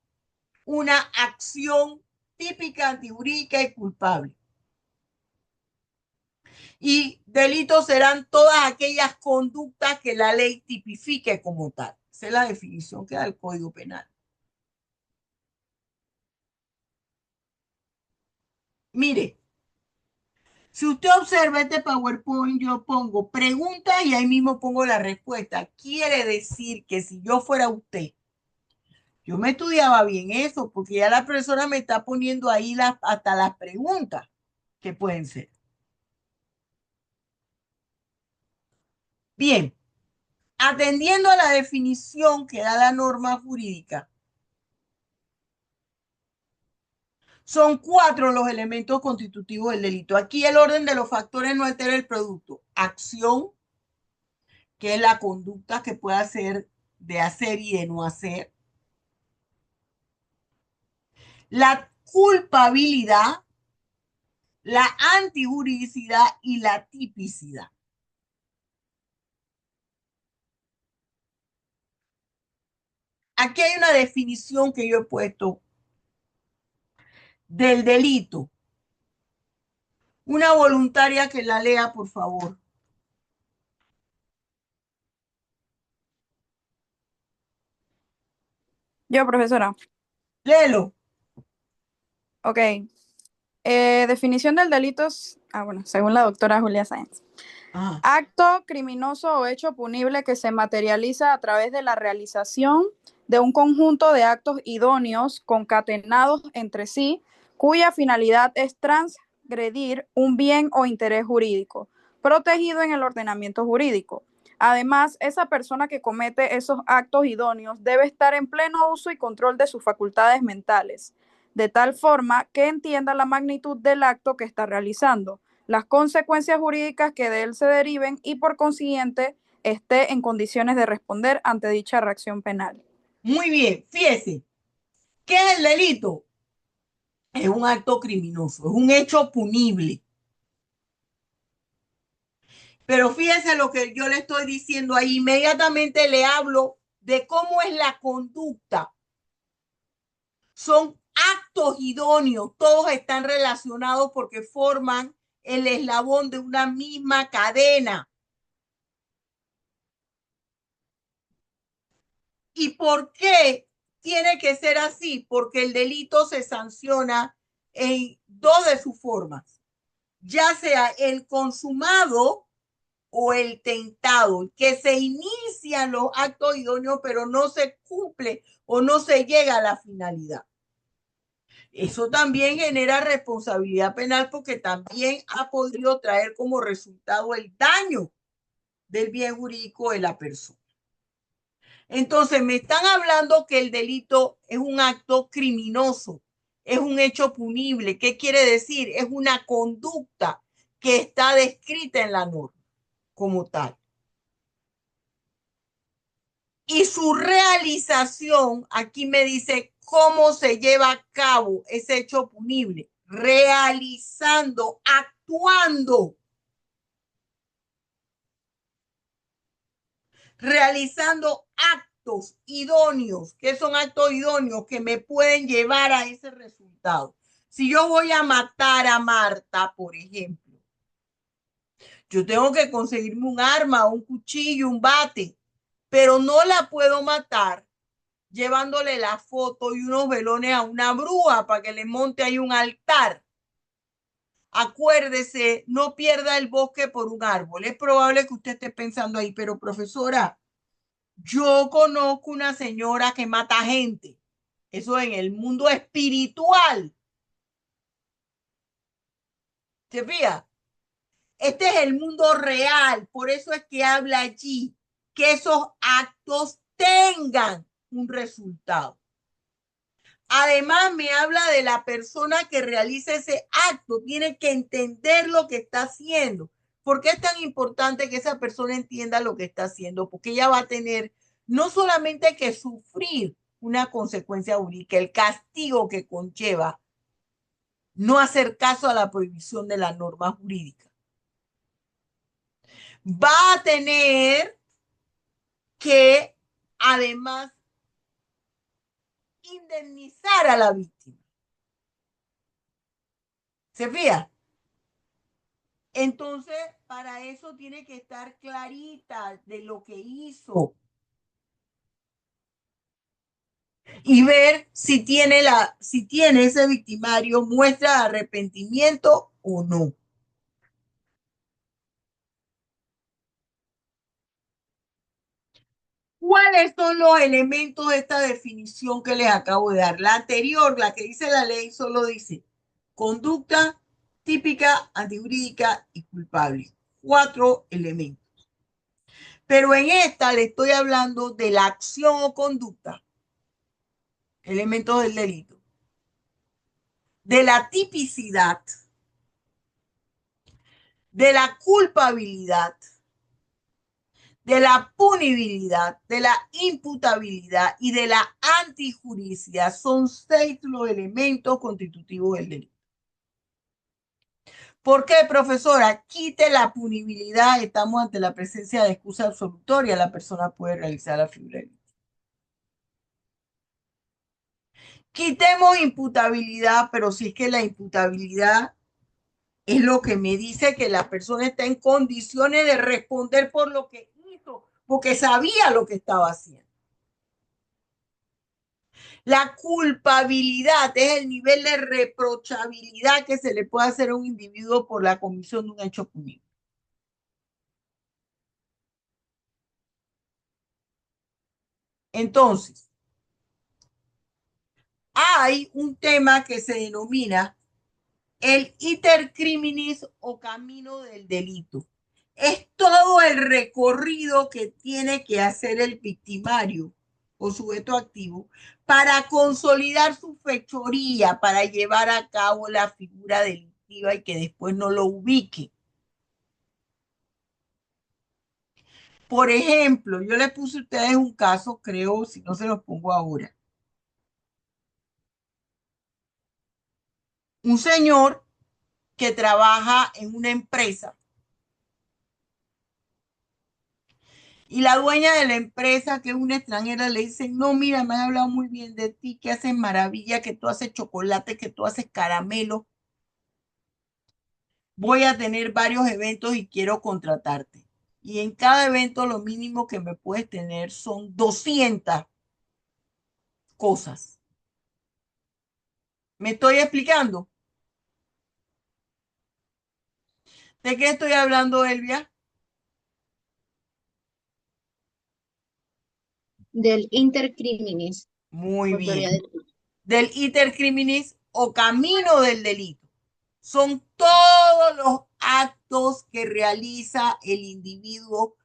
S1: una acción típica, antijurídica y culpable. Y delitos serán todas aquellas conductas que la ley tipifique como tal. Esa es la definición que da el Código Penal. Mire, si usted observa este PowerPoint, yo pongo preguntas y ahí mismo pongo la respuesta. Quiere decir que si yo fuera usted, yo me estudiaba bien eso, porque ya la profesora me está poniendo ahí hasta las preguntas que pueden ser. Bien, atendiendo a la definición que da la norma jurídica, son 4 los elementos constitutivos del delito. Aquí el orden de los factores no altera el producto. Acción, que es la conducta que puede hacer de hacer y de no hacer. La culpabilidad, la antijuridicidad y la tipicidad. Aquí hay una definición que yo he puesto del delito. Una voluntaria que la lea, por favor.
S5: Yo, profesora.
S1: Léelo.
S5: Ok. Definición del delito es, bueno, según la doctora Julia Sáenz.
S1: Ajá.
S5: Acto criminoso o hecho punible que se materializa a través de la realización de un conjunto de actos idóneos concatenados entre sí, cuya finalidad es transgredir un bien o interés jurídico, protegido en el ordenamiento jurídico. Además, esa persona que comete esos actos idóneos debe estar en pleno uso y control de sus facultades mentales, de tal forma que entienda la magnitud del acto que está realizando, las consecuencias jurídicas que de él se deriven y por consiguiente esté en condiciones de responder ante dicha reacción penal.
S1: Muy bien, fíjese. ¿Qué es el delito? Es un acto criminoso, es un hecho punible. Pero fíjese lo que yo le estoy diciendo ahí. Inmediatamente le hablo de cómo es la conducta. Son actos idóneos, todos están relacionados porque forman el eslabón de una misma cadena. ¿Y por qué tiene que ser así? Porque el delito se sanciona en dos de sus formas, ya sea el consumado o el tentado, que se inician los actos idóneos, pero no se cumple o no se llega a la finalidad. Eso también genera responsabilidad penal porque también ha podido traer como resultado el daño del bien jurídico de la persona. Entonces, me están hablando que el delito es un acto criminoso, es un hecho punible. ¿Qué quiere decir? Es una conducta que está descrita en la norma como tal. Y su realización, aquí me dice cómo se lleva a cabo ese hecho punible. Realizando, actuando. Realizando actos idóneos. ¿Qué son actos idóneos? Que me pueden llevar a ese resultado. Si yo voy a matar a Marta, por ejemplo, yo tengo que conseguirme un arma, un cuchillo, un bate, pero no la puedo matar llevándole la foto y unos velones a una bruja para que le monte ahí un altar. Acuérdese, no pierda el bosque por un árbol. Es probable que usted esté pensando ahí, pero profesora, yo conozco una señora que mata gente. Eso en el mundo espiritual. ¿Se fija? Este es el mundo real. Por eso es que habla allí que esos actos tengan un resultado. Además, me habla de la persona que realiza ese acto. Tiene que entender lo que está haciendo. ¿Por qué es tan importante que esa persona entienda lo que está haciendo? Porque ella va a tener no solamente que sufrir una consecuencia jurídica, el castigo que conlleva no hacer caso a la prohibición de la norma jurídica. Va a tener que, además, indemnizar a la víctima. ¿Se fija? Entonces, para eso tiene que estar clarita de lo que hizo y ver si tiene ese victimario muestra de arrepentimiento o no. ¿Cuáles son los elementos de esta definición que les acabo de dar? La anterior, la que dice la ley, solo dice conducta típica, antijurídica y culpable. 4 elementos. Pero en esta le estoy hablando de la acción o conducta, elementos del delito, de la tipicidad, de la culpabilidad, de la punibilidad, de la imputabilidad y de la antijuricidad. Son 6 los elementos constitutivos del delito. ¿Por qué, profesora? Quite la punibilidad, estamos ante la presencia de excusa absolutoria, la persona puede realizar la figura del delito. Quitemos imputabilidad, pero si es que la imputabilidad es lo que me dice que la persona está en condiciones de responder por lo que hizo, porque sabía lo que estaba haciendo. La culpabilidad es el nivel de reprochabilidad que se le puede hacer a un individuo por la comisión de un hecho punible. Entonces, hay un tema que se denomina el iter criminis o camino del delito. Es todo el recorrido que tiene que hacer el victimario o sujeto activo para consolidar su fechoría, para llevar a cabo la figura delictiva y que después no lo ubique. Por ejemplo, yo les puse a ustedes un caso, creo, si no se los pongo ahora. Un señor que trabaja en una empresa y la dueña de la empresa, que es una extranjera, le dice, no, mira, me han hablado muy bien de ti, que haces maravilla, que tú haces chocolate, que tú haces caramelo. Voy a tener varios eventos y quiero contratarte. Y en cada evento lo mínimo que me puedes tener son 200 cosas. ¿Me estoy explicando? ¿De qué estoy hablando, Elvia?
S4: Del intercriminis.
S1: Muy
S4: Autoridad
S1: bien.
S4: de...
S1: Del iter criminis o camino del delito. Son todos los actos que realiza el individuo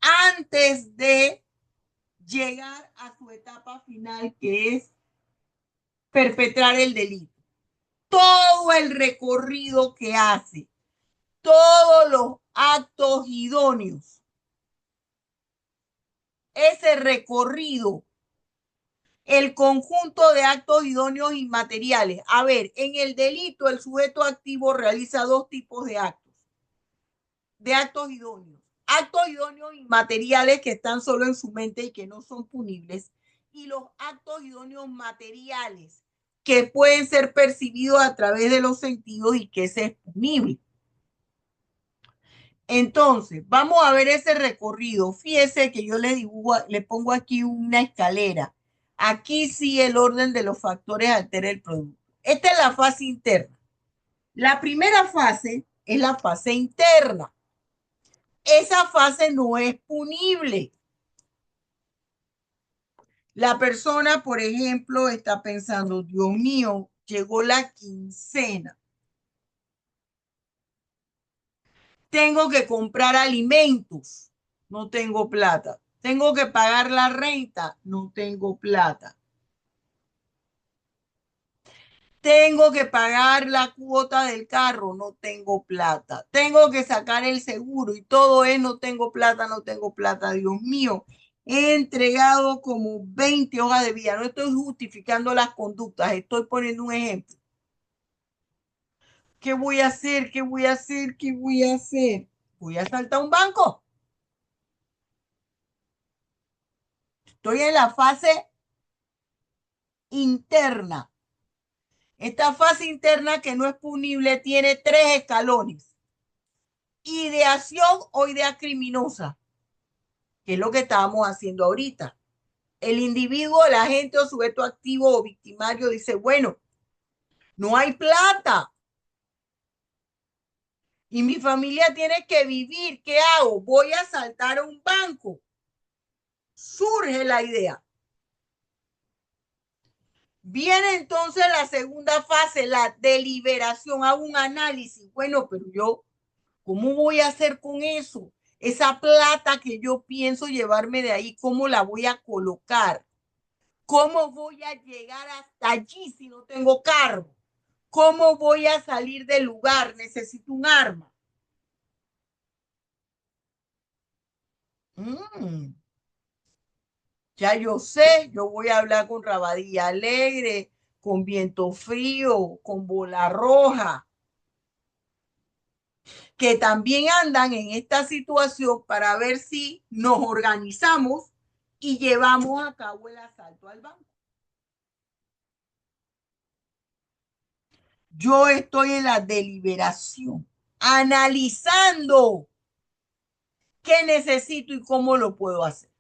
S1: antes de llegar a su etapa final, que es perpetrar el delito. Todo el recorrido que hace, todos los actos idóneos, ese recorrido, el conjunto de actos idóneos inmateriales. A ver, en el delito el sujeto activo realiza dos tipos de actos idóneos. Actos idóneos inmateriales que están solo en su mente y que no son punibles, y los actos idóneos materiales que pueden ser percibidos a través de los sentidos y que ese es punible. Entonces, vamos a ver ese recorrido. Fíjese que yo le dibujo, le pongo aquí una escalera. Aquí sí el orden de los factores altera el producto. Esta es la fase interna. La primera fase es la fase interna. Esa fase no es punible. La persona, por ejemplo, está pensando, Dios mío, llegó la quincena. Tengo que comprar alimentos, no tengo plata. Tengo que pagar la renta, no tengo plata. Tengo que pagar la cuota del carro, no tengo plata. Tengo que sacar el seguro y todo es no tengo plata, no tengo plata. Dios mío, he entregado como 20 hojas de vida. No estoy justificando las conductas, estoy poniendo un ejemplo. ¿Qué voy a hacer? ¿Qué voy a hacer? ¿Qué voy a hacer? ¿Voy a saltar un banco? Estoy en la fase interna. Esta fase interna que no es punible tiene 3 escalones. Ideación o idea criminosa, que es lo que estábamos haciendo ahorita. El individuo, el agente o sujeto activo o victimario dice, bueno, no hay plata y mi familia tiene que vivir. ¿Qué hago? Voy a saltar a un banco. Surge la idea. Viene entonces la segunda fase, la deliberación. Hago un análisis. Bueno, pero yo, ¿cómo voy a hacer con eso? Esa plata que yo pienso llevarme de ahí, ¿cómo la voy a colocar? ¿Cómo voy a llegar hasta allí si no tengo carro? ¿Cómo voy a salir del lugar? Necesito un arma. Ya yo sé, yo voy a hablar con Rabadilla Alegre, con Viento Frío, con Bola Roja, que también andan en esta situación para ver si nos organizamos y llevamos a cabo el asalto al banco. Yo estoy en la deliberación, analizando qué necesito y cómo lo puedo hacer.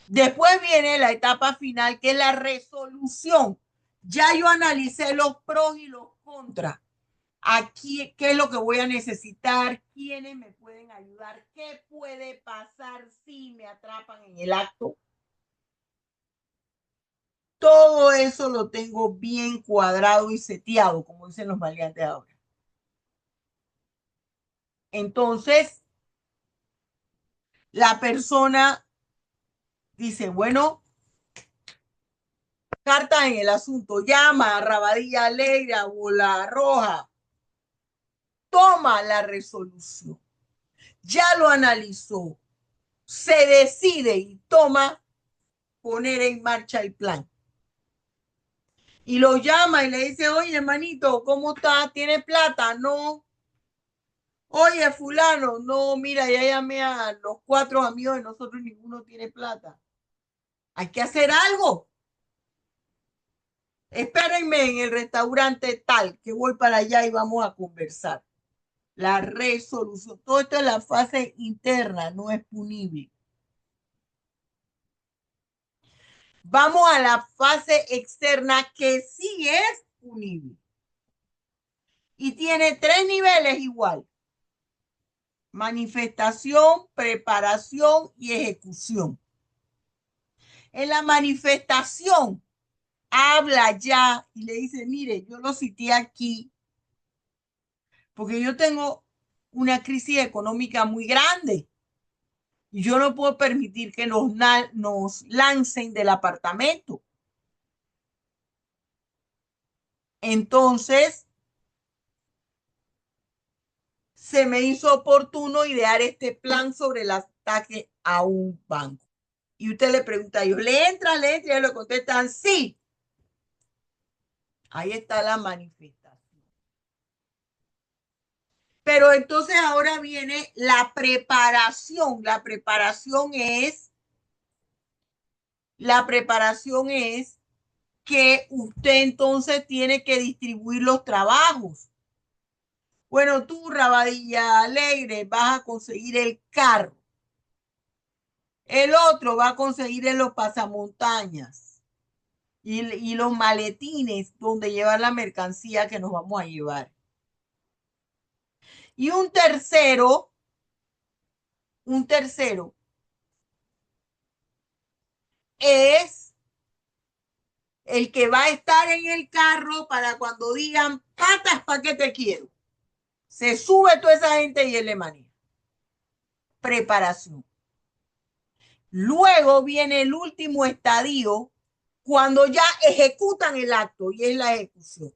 S1: Después viene la etapa final, que es la resolución. Ya yo analicé los pros y los contras. Aquí, ¿qué es lo que voy a necesitar? ¿Quiénes me pueden ayudar? ¿Qué puede pasar si me atrapan en el acto? Todo eso lo tengo bien cuadrado y seteado, como dicen los maleantes ahora. Entonces, la persona dice, bueno, cartas en el asunto, llama a Rabadilla Alegre, a Bola Roja, toma la resolución, ya lo analizó, se decide y toma poner en marcha el plan. Y lo llama y le dice, oye, hermanito, ¿cómo estás? ¿Tienes plata? No. Oye, fulano, no, mira, ya llamé a los 4 amigos de nosotros, ninguno tiene plata. Hay que hacer algo. Espérenme en el restaurante tal, que voy para allá y vamos a conversar. La resolución. Todo esto es la fase interna, no es punible. Vamos a la fase externa, que sí es punible. y tiene 3 niveles igual. Manifestación, preparación y ejecución. En la manifestación habla ya y le dice, mire, yo lo cité aquí porque yo tengo una crisis económica muy grande y yo no puedo permitir que nos lancen del apartamento. Entonces, se me hizo oportuno idear este plan sobre el ataque a un banco. Y usted le pregunta a ellos, ¿le entra? Y ellos le contestan, sí. Ahí está la manifestación. Pero entonces ahora viene la preparación. La preparación es que usted entonces tiene que distribuir los trabajos. Bueno, tú, Rabadilla Alegre, vas a conseguir el carro. El otro va a conseguir en los pasamontañas y los maletines donde llevar la mercancía que nos vamos a llevar. Y un tercero es el que va a estar en el carro para cuando digan, patas, ¿para qué te quiero? Se sube toda esa gente y él le maneja. Preparación. Luego viene el último estadio cuando ya ejecutan el acto y es la ejecución.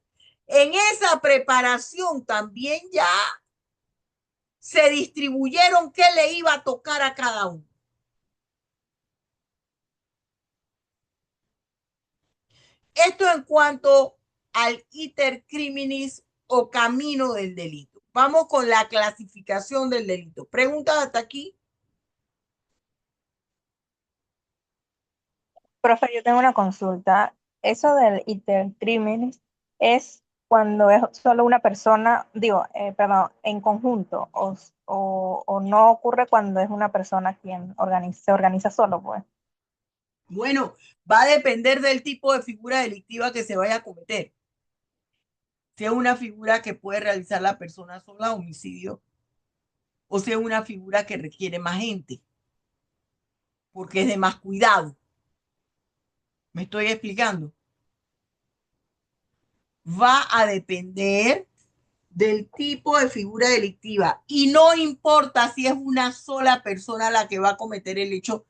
S1: En esa preparación también ya se distribuyeron qué le iba a tocar a cada uno. Esto en cuanto al iter criminis o camino del delito. Vamos con la clasificación del delito. ¿Preguntas hasta aquí?
S3: Profe, yo tengo una consulta. Eso del intercrimen es cuando es solo una persona, perdón, en conjunto, o no ocurre cuando es una persona quien se organiza solo, pues.
S1: Bueno, va a depender del tipo de figura delictiva que se vaya a cometer. Si es una figura que puede realizar la persona sola, homicidio, o si es una figura que requiere más gente, porque es de más cuidado. ¿Me estoy explicando? Va a depender del tipo de figura delictiva y no importa si es una sola persona la que va a cometer el hecho,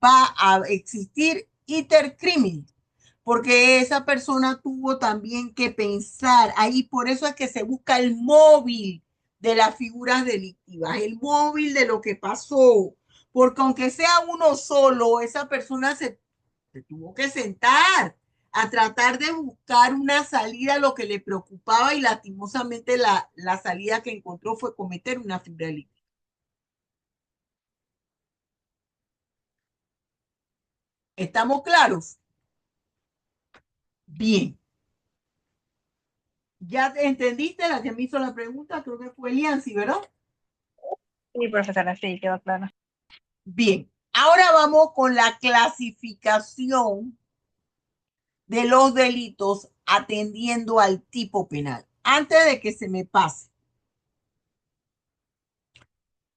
S1: va a existir iter criminis, porque esa persona tuvo también que pensar ahí, por eso es que se busca el móvil de las figuras delictivas, el móvil de lo que pasó, porque aunque sea uno solo, esa persona se tuvo que sentar a tratar de buscar una salida a lo que le preocupaba y lastimosamente la salida que encontró fue cometer una figura delictiva. ¿Estamos claros? Bien. ¿Ya entendiste la que me hizo la pregunta? Creo que fue Eliansi, ¿verdad?
S3: Sí, profesora, sí, quedó claro.
S1: Bien. Ahora vamos con la clasificación de los delitos atendiendo al tipo penal. Antes de que se me pase,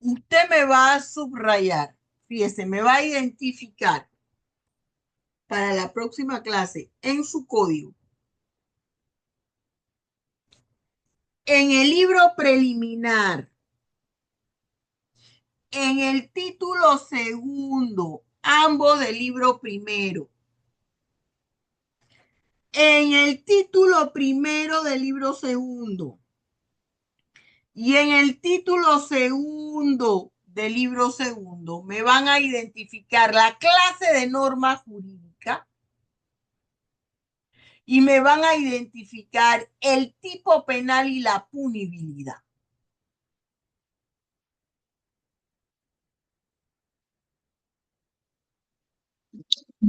S1: usted me va a subrayar, fíjese, me va a identificar para la próxima clase en su código. En el libro preliminar, en el título segundo, ambos del libro primero. En el título primero del libro segundo y en el título segundo del libro segundo me van a identificar la clase de norma jurídica y me van a identificar el tipo penal y la punibilidad.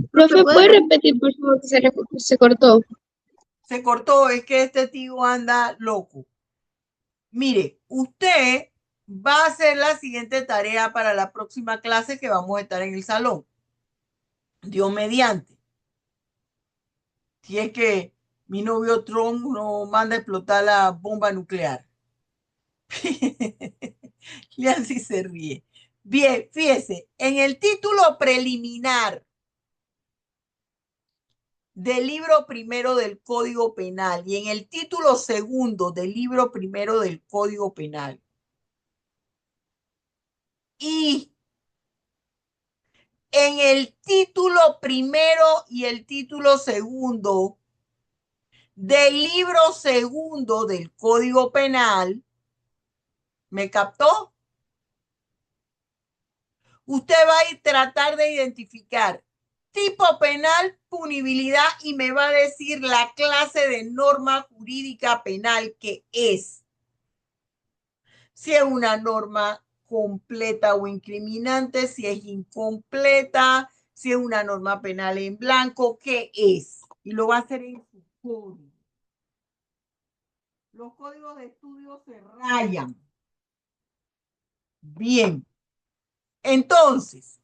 S4: Profe, ¿puede repetir, por favor, que se cortó?
S1: Se cortó, es que este tío anda loco. Mire, usted va a hacer la siguiente tarea para la próxima clase que vamos a estar en el salón. Dios mediante. Si es que mi novio Trump no manda a explotar la bomba nuclear. Yancy se ríe. Bien, fíjese, en el título preliminar del libro primero del Código Penal y en el título segundo del libro primero del Código Penal y en el título primero y el título segundo del libro segundo del Código Penal, ¿me captó? Usted va a tratar de identificar tipo penal, punibilidad y me va a decir la clase de norma jurídica penal que es. Si es una norma completa o incriminante, si es incompleta, si es una norma penal en blanco, ¿qué es? Y lo va a hacer en su código. Los códigos de estudio se rayan. Bien. Entonces,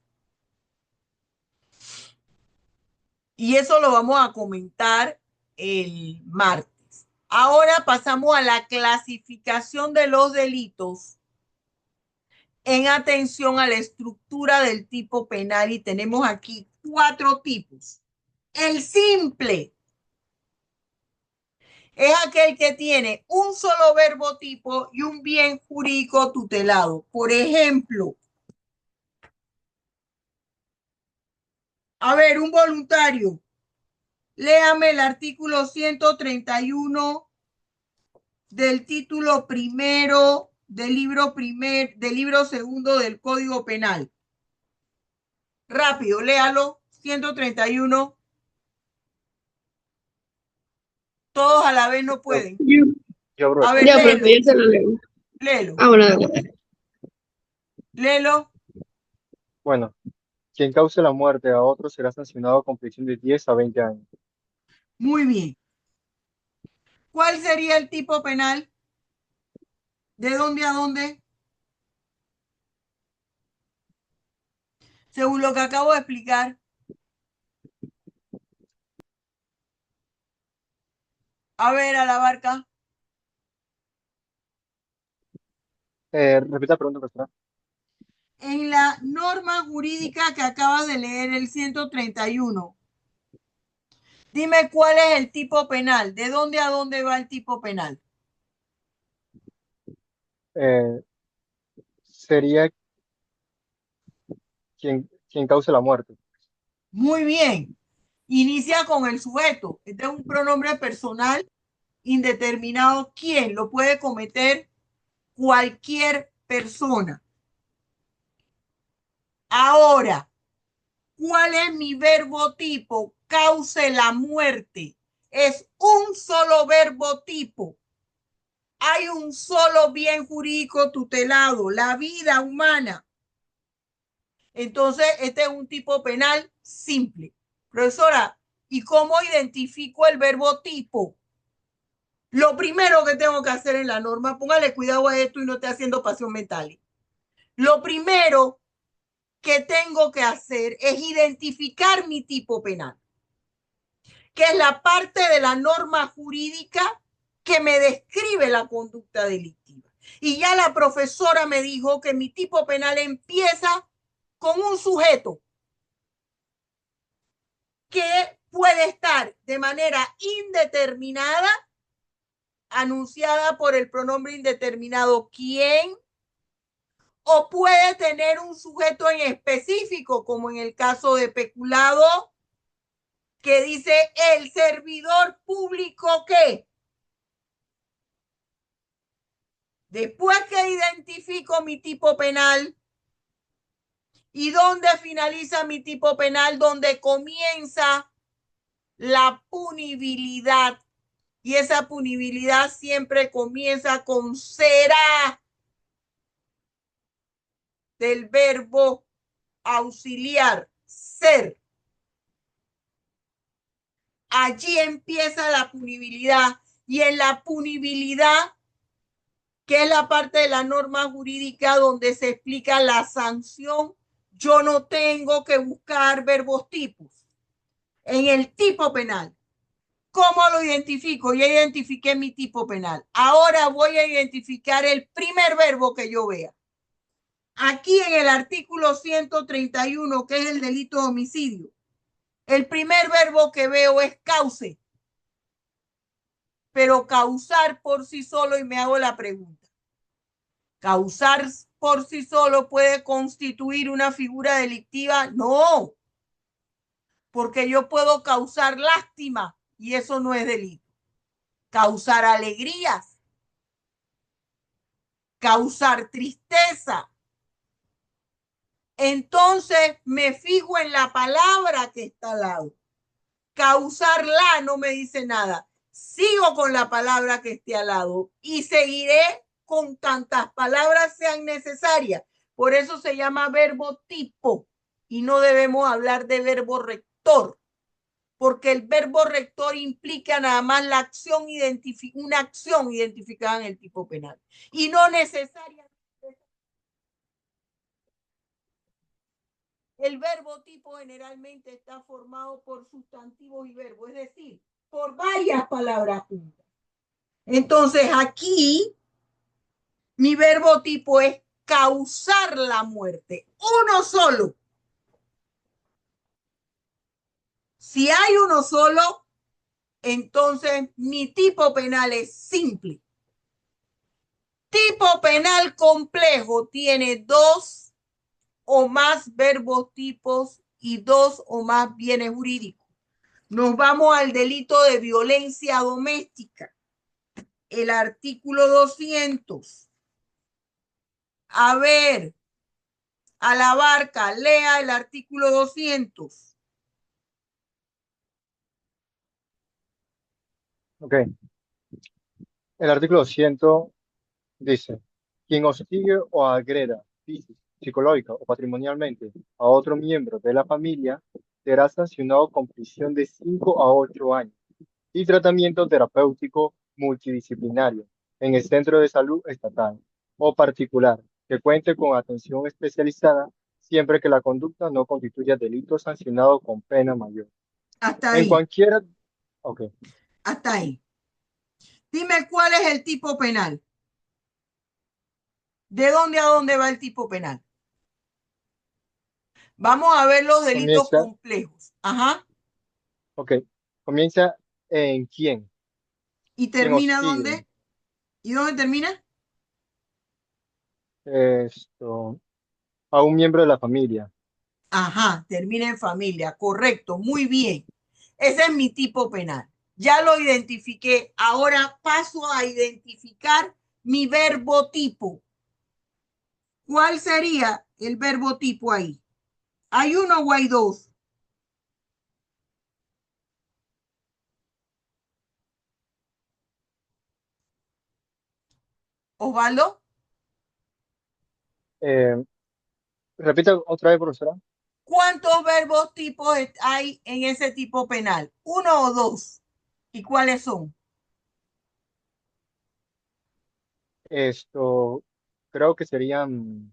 S1: y eso lo vamos a comentar el martes. Ahora pasamos a la clasificación de los delitos en atención a la estructura del tipo penal y tenemos aquí 4 tipos. El simple es aquel que tiene un solo verbo tipo y un bien jurídico tutelado. Por ejemplo, a ver, un voluntario, léame el artículo 131 del título primero del libro segundo del Código Penal. Rápido, léalo. 131. Todos a la vez no pueden.
S6: Yo, bro.
S1: A ver,
S4: Ya,
S1: léelo.
S4: profe, ya se lo leo.
S1: Léelo.
S4: Ah, bueno, dale.
S1: Léelo.
S6: Bueno, quien cause la muerte a otro será sancionado con prisión de 10 a 20 años.
S1: Muy bien. ¿Cuál sería el tipo penal? ¿De dónde a dónde? Según lo que acabo de explicar. A ver, a la barca.
S6: Repita la pregunta, profesora.
S1: En la norma jurídica que acabas de leer, el 131, dime cuál es el tipo penal. ¿De dónde a dónde va el tipo penal?
S6: Eh, Sería quien cause la muerte.
S1: Muy bien. Inicia con el sujeto. Este es un pronombre personal indeterminado. ¿Quién lo puede cometer? Cualquier persona. Ahora, ¿cuál es mi verbo tipo? Cause la muerte. Es un solo verbo tipo. Hay un solo bien jurídico tutelado, la vida humana. Entonces, este es un tipo penal simple. Profesora, ¿y cómo identifico el verbo tipo? Lo primero que tengo que hacer en la norma, póngale cuidado a esto y no esté haciendo pasión mental. Lo primero que tengo que hacer es identificar mi tipo penal, que es la parte de la norma jurídica que me describe la conducta delictiva. Y ya la profesora me dijo que mi tipo penal empieza con un sujeto que puede estar de manera indeterminada, anunciada por el pronombre indeterminado quién, o puede tener un sujeto en específico, como en el caso de peculado, que dice el servidor público que. Después que identifico mi tipo penal, ¿y dónde finaliza mi tipo penal? Donde comienza la punibilidad. Y esa punibilidad siempre comienza con será del verbo auxiliar, ser. Allí empieza la punibilidad. Y en la punibilidad, que es la parte de la norma jurídica donde se explica la sanción, yo no tengo que buscar verbos tipos. En el tipo penal ¿Cómo lo identifico? Ya identifiqué mi tipo penal. Ahora voy a identificar el primer verbo que yo vea. Aquí en el artículo 131, que es el delito de homicidio, el primer verbo que veo es cause. Pero causar por sí solo, y me hago la pregunta, ¿causar por sí solo puede constituir una figura delictiva? No, porque yo puedo causar lástima y eso no es delito. Causar alegrías, causar tristeza. Entonces me fijo en la palabra que está al lado. Causarla no me dice nada. Sigo con la palabra que esté al lado y seguiré con tantas palabras sean necesarias. Por eso se llama verbo tipo y no debemos hablar de verbo rector, porque el verbo rector implica nada más la acción una acción identificada en el tipo penal y no necesariamente. El verbo tipo generalmente está formado por sustantivos y verbos, es decir, por varias palabras juntas. Entonces aquí mi verbo tipo es causar la muerte, uno solo. Si hay uno solo, entonces mi tipo penal es simple. Tipo penal complejo tiene dos o más verbos tipos y dos o más bienes jurídicos. Nos vamos al delito de violencia doméstica. El artículo 200. A ver, a la barca, lea el artículo 200.
S6: Ok. El artículo 200 dice, quien hostigue o agreda física, psicológica o patrimonialmente a otro miembro de la familia será sancionado con prisión de 5 a 8 años y tratamiento terapéutico multidisciplinario en el centro de salud estatal o particular que cuente con atención especializada siempre que la conducta no constituya delito sancionado con pena mayor.
S1: Hasta
S6: En
S1: ahí,
S6: cualquiera, ok,
S1: hasta ahí. Dime cuál es el tipo penal. ¿De dónde a dónde va el tipo penal? Vamos a ver los delitos
S6: comienza,
S1: complejos. Ajá.
S6: ok, comienza en quién,
S1: ¿Y
S6: quien
S1: termina
S6: hostigue,
S1: dónde? ¿Y dónde termina?
S6: esto, a un miembro de la familia.
S1: Ajá, termina en familia. Correcto, muy bien. Ese es mi tipo penal. Ya lo identifiqué. Ahora paso a identificar mi verbo tipo. ¿Cuál sería el verbo tipo ahí? ¿Hay uno o hay dos? Osvaldo,
S6: Eh, repita otra vez, profesora.
S1: ¿cuántos verbos tipos hay en ese tipo penal? ¿Uno o dos? ¿Y cuáles son?
S6: Esto, creo que serían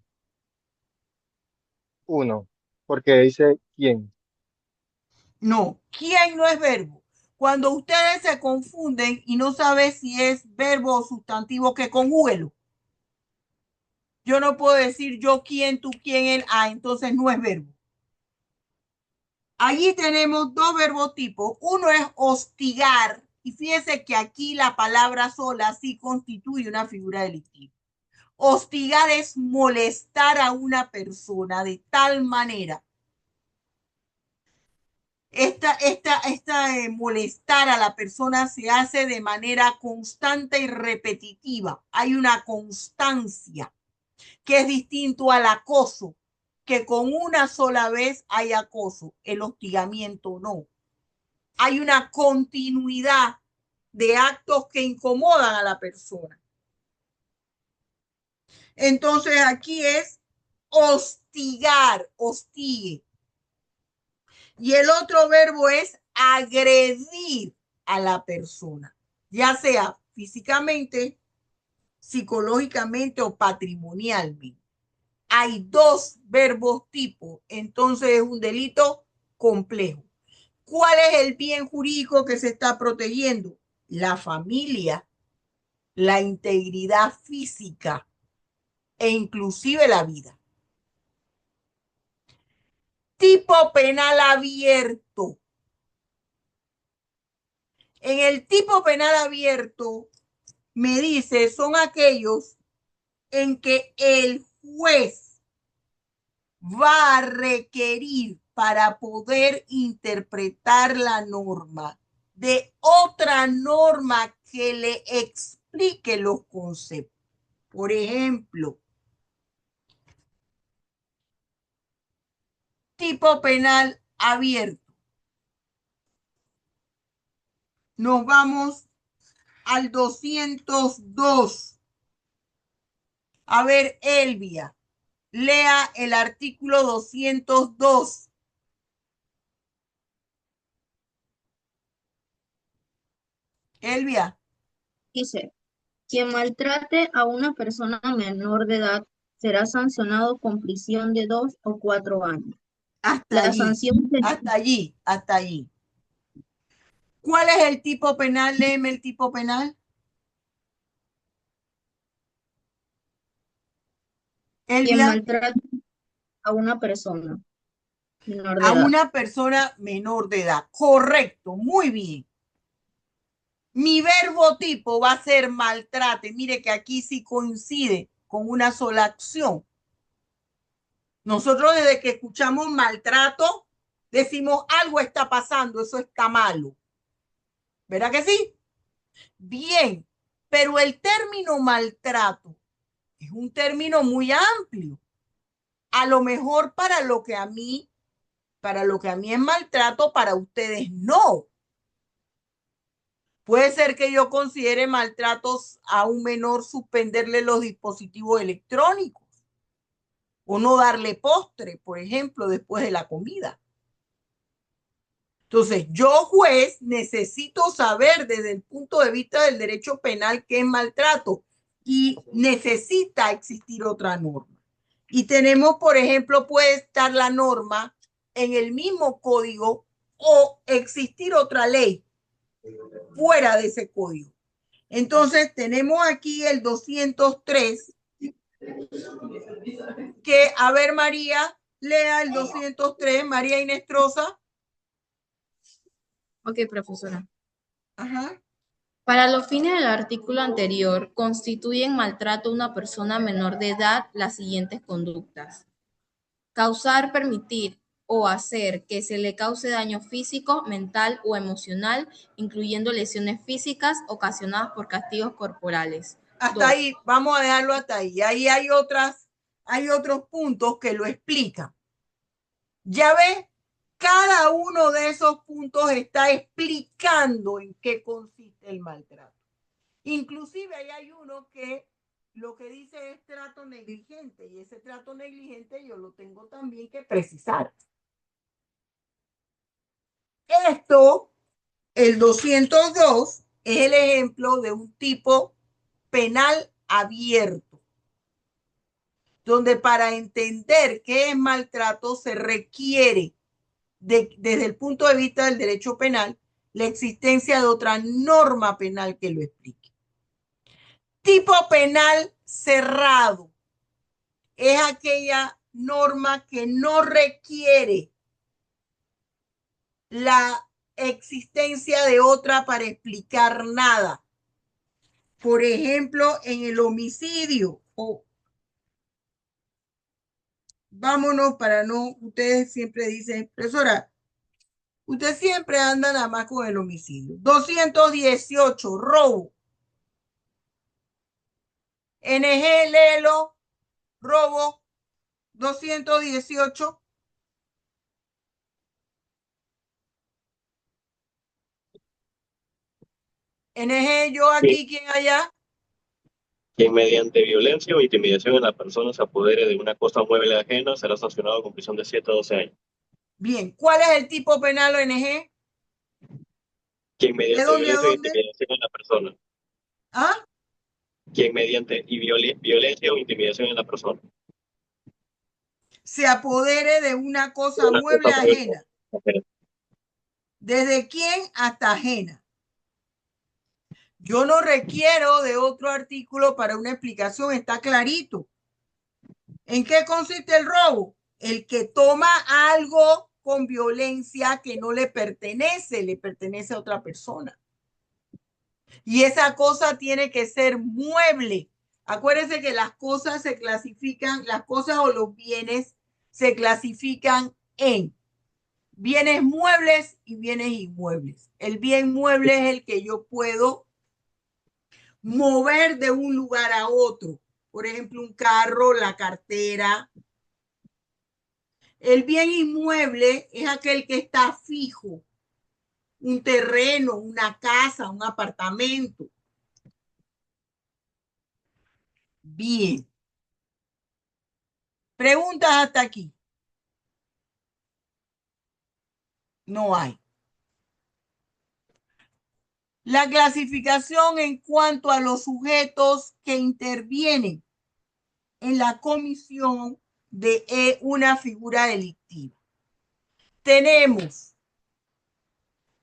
S6: uno, porque dice quién.
S1: No, ¿quién no es verbo? Cuando ustedes se confunden y no saben si es verbo o sustantivo, que conjúguelo. Yo no puedo decir yo quién, tú quién, él, entonces no es verbo. Allí tenemos dos verbos tipos. Uno es hostigar, y fíjese que aquí la palabra sola sí constituye una figura delictiva. Hostigar es molestar a una persona de tal manera. Molestar a la persona se hace de manera constante y repetitiva. Hay una constancia que es distinto al acoso, que con una sola vez hay acoso, el hostigamiento no. Hay una continuidad de actos que incomodan a la persona. Entonces aquí es hostigar, hostigue. Y el otro verbo es agredir a la persona, ya sea físicamente, psicológicamente o patrimonialmente. Hay dos verbos tipo, entonces es un delito complejo. ¿Cuál es el bien jurídico que se está protegiendo? La familia, la integridad física e inclusive la vida. Tipo penal abierto. En el tipo penal abierto me dice, son aquellos en que el juez va a requerir para poder interpretar la norma de otra norma que le explique los conceptos. Por ejemplo, tipo penal abierto. Nos vamos al 202. A ver, Elvia, lea el artículo 202. Elvia.
S4: Dice, quien maltrate a una persona menor de edad será sancionado con prisión de 2 o 4 años.
S1: Hasta
S4: La
S1: allí,
S4: sanción
S1: hasta allí, hasta allí. ¿Cuál es el tipo penal? Léeme el tipo penal.
S4: quien
S1: Elvia,
S4: maltrate a una persona menor de
S1: a
S4: edad.
S1: una persona menor de edad. Correcto, muy bien. Mi verbo tipo va a ser maltrate. Mire que aquí sí coincide con una sola acción. Nosotros desde que escuchamos maltrato, decimos algo está pasando, eso está malo. ¿Verdad que sí? Bien, pero el término maltrato es un término muy amplio. A lo mejor para lo que a mí es maltrato, para ustedes no. Puede ser que yo considere maltratos a un menor suspenderle los dispositivos electrónicos o no darle postre, por ejemplo, después de la comida. Entonces, yo juez necesito saber desde el punto de vista del derecho penal qué es maltrato y necesita existir otra norma. Y tenemos, por ejemplo, puede estar la norma en el mismo código o existir otra ley fuera de ese código. Entonces, tenemos aquí el 203, que, a ver, María, lea el 203, María Inestrosa.
S7: Ok, profesora.
S1: Ajá.
S7: Para los fines del artículo anterior, constituyen maltrato a una persona menor de edad las siguientes conductas: causar, permitir o hacer que se le cause daño físico, mental o emocional, incluyendo lesiones físicas ocasionadas por castigos corporales.
S1: Hasta ahí, vamos a dejarlo hasta ahí. Ahí hay otros puntos que lo explican. Ya ves, cada uno de esos puntos está explicando en qué consiste el maltrato. Inclusive ahí hay uno que lo que dice es trato negligente, y ese trato negligente yo lo tengo también que precisar. Esto, el 202, es el ejemplo de un tipo penal abierto, donde para entender qué es maltrato se requiere, desde el punto de vista del derecho penal, la existencia de otra norma penal que lo explique. Tipo penal cerrado es aquella norma que no requiere la existencia de otra para explicar nada. Por ejemplo, en el homicidio, vámonos para no, ustedes siempre dicen, profesora, usted siempre anda nada más con el homicidio. 218, robo. NG, léelo, robo, 218. NG, yo aquí, ¿quién allá?
S2: Quien mediante violencia o intimidación en la persona se apodere de una cosa mueble ajena será sancionado con prisión de 7 a 12 años.
S1: Bien, ¿cuál es el tipo penal ONG?
S2: Quien
S1: ¿De
S2: mediante
S1: dónde a
S2: violencia o
S1: dónde?
S2: intimidación en la persona.
S1: ¿Ah?
S2: Quien mediante violencia o intimidación en la persona.
S1: Se apodere de una
S2: De
S1: cosa
S2: una
S1: mueble
S2: cosa mueble
S1: ajena.
S2: ajena.
S1: ¿Desde quién hasta ajena? Yo no requiero de otro artículo para una explicación, está clarito. ¿En qué consiste el robo? El que toma algo con violencia que no le pertenece a otra persona. Y esa cosa tiene que ser mueble. Acuérdense que las cosas se clasifican, las cosas o los bienes se clasifican en bienes muebles y bienes inmuebles. El bien mueble es el que yo puedo mover de un lugar a otro. Por ejemplo, un carro, la cartera. El bien inmueble es aquel que está fijo. Un terreno, una casa, un apartamento. Bien. Preguntas hasta aquí. No hay. La clasificación en cuanto a los sujetos que intervienen en la comisión de una figura delictiva. Tenemos,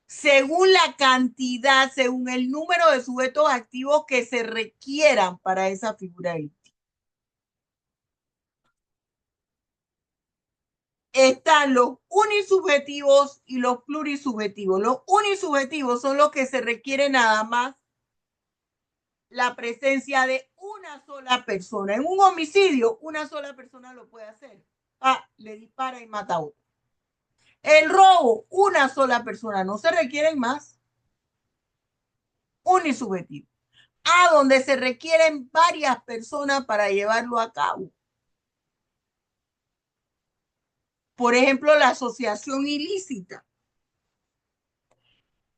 S1: según la cantidad, según el número de sujetos activos que se requieran para esa figura delictiva. Están los unisubjetivos y los plurisubjetivos. Los unisubjetivos son los que se requiere nada más la presencia de una sola persona. En un homicidio, una sola persona lo puede hacer. Le dispara y mata a otro. El robo, una sola persona, no se requieren más. Unisubjetivo. Donde se requieren varias personas para llevarlo a cabo. Por ejemplo, la asociación ilícita.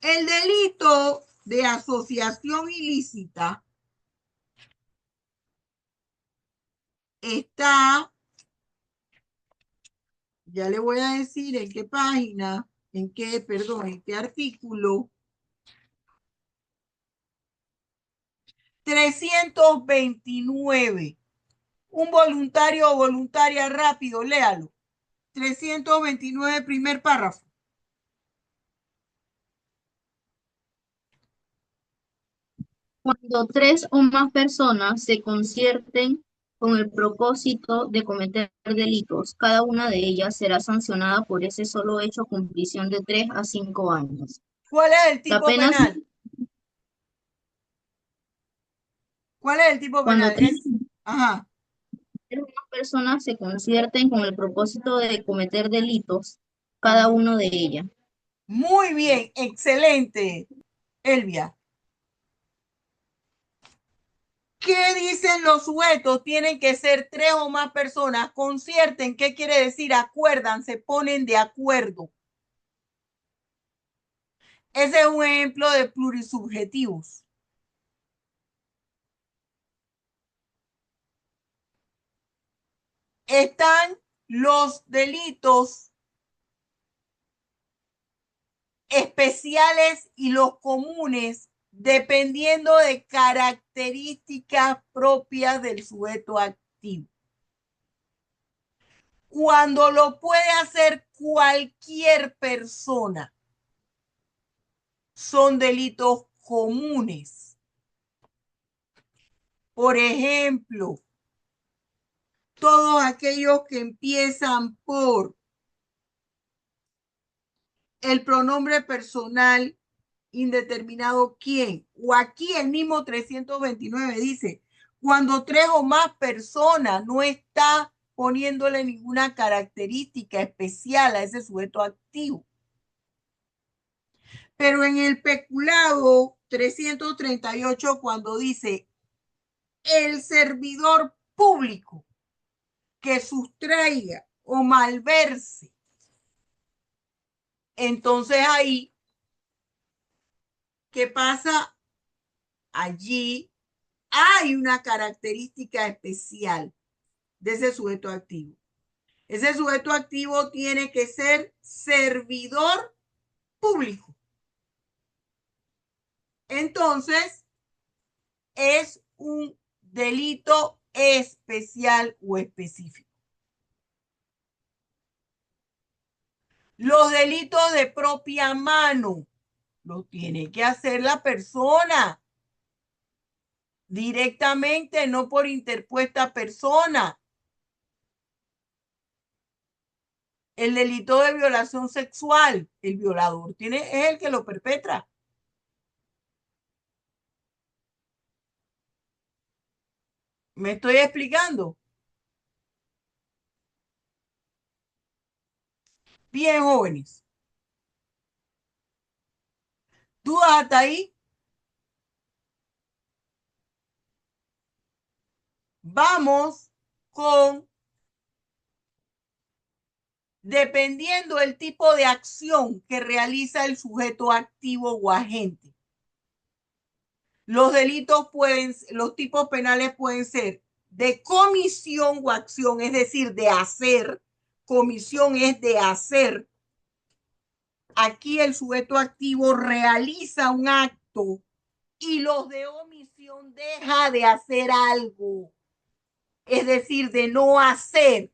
S1: El delito de asociación ilícita está, ya le voy a decir en qué página, en qué artículo. 329. Un voluntario o voluntaria rápido, léalo. 329, primer párrafo.
S7: Cuando tres o más personas se concierten con el propósito de cometer delitos, cada una de ellas será sancionada por ese solo hecho con prisión de 3 a 5 años.
S1: ¿Cuál es el
S7: La
S1: tipo
S7: pena
S1: penal? ¿Cuál es el tipo
S7: cuando
S1: penal? Ajá.
S7: tres o más personas se concierten con el propósito de cometer delitos, cada uno de ellas.
S1: Muy bien, excelente, Elvia. ¿Qué dicen los sujetos? Tienen que ser tres o más personas. Concierten, ¿qué quiere decir? Acuerdan, se ponen de acuerdo. Ese es un ejemplo de plurisubjetivos. Están los delitos especiales y los comunes, dependiendo de características propias del sujeto activo. Cuando lo puede hacer cualquier persona, son delitos comunes. Por ejemplo, todos aquellos que empiezan por el pronombre personal indeterminado quién, o aquí el mismo 329 dice, cuando tres o más personas, no está poniéndole ninguna característica especial a ese sujeto activo. Pero en el peculado 338, cuando dice el servidor público que sustraiga o malverse, entonces ahí, ¿qué pasa? Allí hay una característica especial de ese sujeto activo. Ese sujeto activo tiene que ser servidor público. Entonces, es un delito especial o específico. Los delitos de propia mano los tiene que hacer la persona directamente, no por interpuesta persona. El delito de violación sexual, el violador es el que lo perpetra. ¿Me estoy explicando? Bien, jóvenes. ¿Dudas hasta ahí? Vamos con, dependiendo del tipo de acción que realiza el sujeto activo o agente. Los tipos penales pueden ser de comisión o acción, es decir, de hacer. Comisión es de hacer. Aquí el sujeto activo realiza un acto y los de omisión deja de hacer algo, es decir, de no hacer.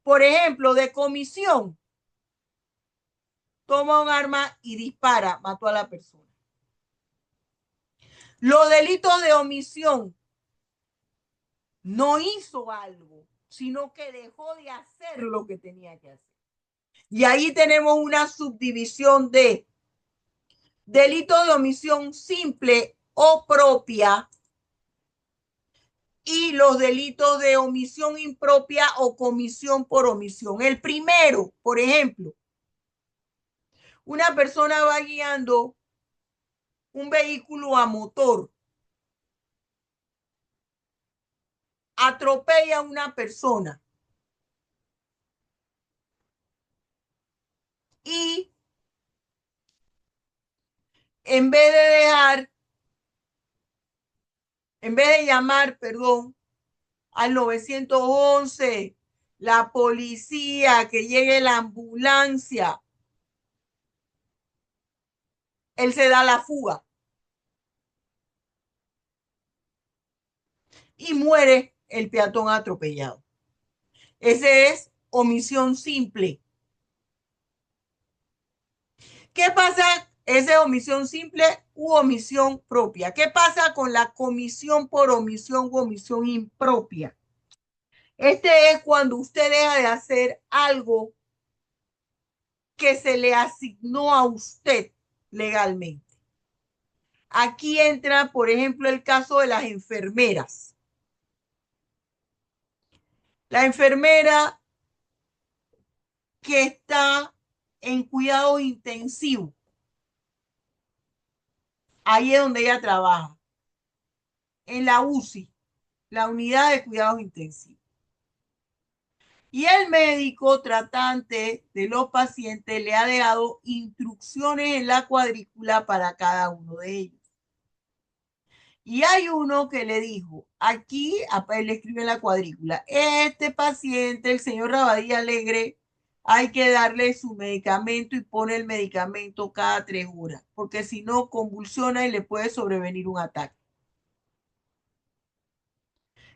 S1: Por ejemplo, de comisión, toma un arma y dispara, mató a la persona. Los delitos de omisión, no hizo algo, sino que dejó de hacer lo que tenía que hacer. Y ahí tenemos una subdivisión de delito de omisión simple o propia y los delitos de omisión impropia o comisión por omisión. El primero, por ejemplo, una persona va guiando un vehículo a motor, atropella a una persona y en vez de llamar, al 911, la policía, que llegue la ambulancia, él se da la fuga y muere el peatón atropellado. Ese es omisión simple. ¿Qué pasa? Esa es omisión simple u omisión propia. ¿Qué pasa con la comisión por omisión u omisión impropia? Este es cuando usted deja de hacer algo que se le asignó a usted legalmente. Aquí entra, por ejemplo, el caso de las enfermeras. La enfermera que está en cuidados intensivos, ahí es donde ella trabaja, en la UCI, la unidad de cuidados intensivos. Y el médico tratante de los pacientes le ha dado instrucciones en la cuadrícula para cada uno de ellos. Y hay uno que le dijo, aquí, él le escribe en la cuadrícula, este paciente, el señor Rabadía Alegre, hay que darle su medicamento y pone el medicamento cada 3 horas, porque si no convulsiona y le puede sobrevenir un ataque.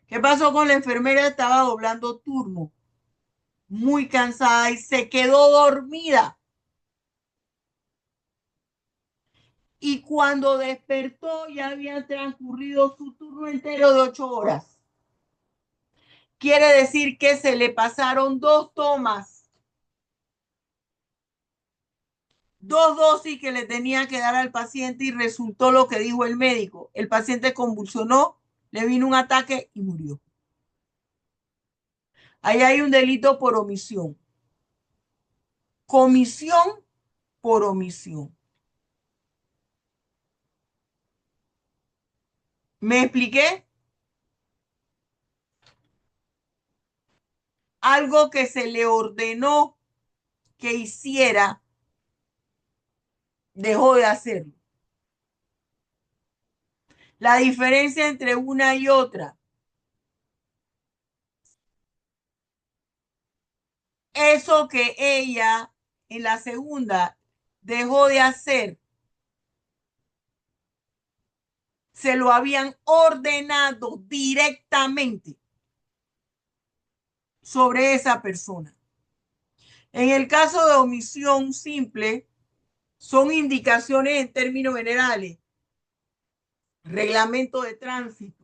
S1: ¿Qué pasó con la enfermera? Estaba doblando turno, muy cansada y se quedó dormida. Y cuando despertó ya había transcurrido su turno entero de 8 horas. Quiere decir que se le pasaron 2 tomas, 2 dosis que le tenía que dar al paciente y resultó lo que dijo el médico. El paciente convulsionó, le vino un ataque y murió. Ahí hay un delito por omisión. Comisión por omisión. ¿Me expliqué? Algo que se le ordenó que hiciera, dejó de hacerlo. La diferencia entre una y otra. Eso que ella en la segunda dejó de hacer, se lo habían ordenado directamente sobre esa persona. En el caso de omisión simple, son indicaciones en términos generales. Reglamento de tránsito.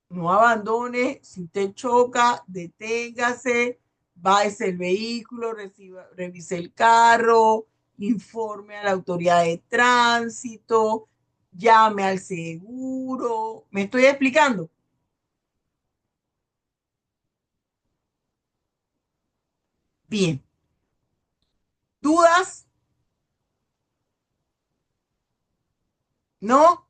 S1: No abandone, si usted choca, deténgase, bájese el vehículo, revise el carro, informe a la autoridad de tránsito, llame al seguro. ¿Me estoy explicando? Bien. ¿Dudas? ¿No?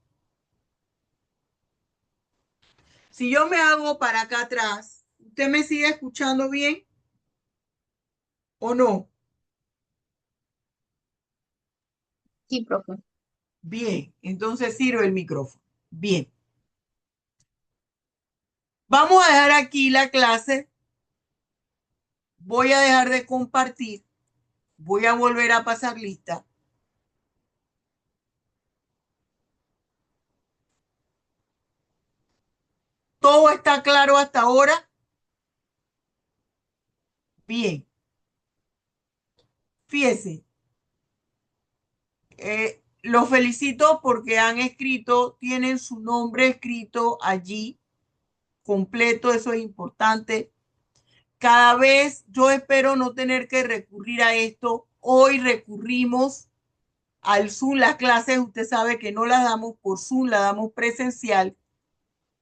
S1: Si yo me hago para acá atrás, ¿usted me sigue escuchando bien o no?
S7: Sí, profe.
S1: Bien, entonces sirve el micrófono. Bien. Vamos a dejar aquí la clase. Voy a dejar de compartir. Voy a volver a pasar lista. ¿Todo está claro hasta ahora? Bien. Fíjese. Los felicito porque han escrito, tienen su nombre escrito allí completo. Eso es importante. Cada vez yo espero no tener que recurrir a esto. Hoy recurrimos al Zoom. Las clases, usted sabe que no las damos por Zoom, las damos presencial,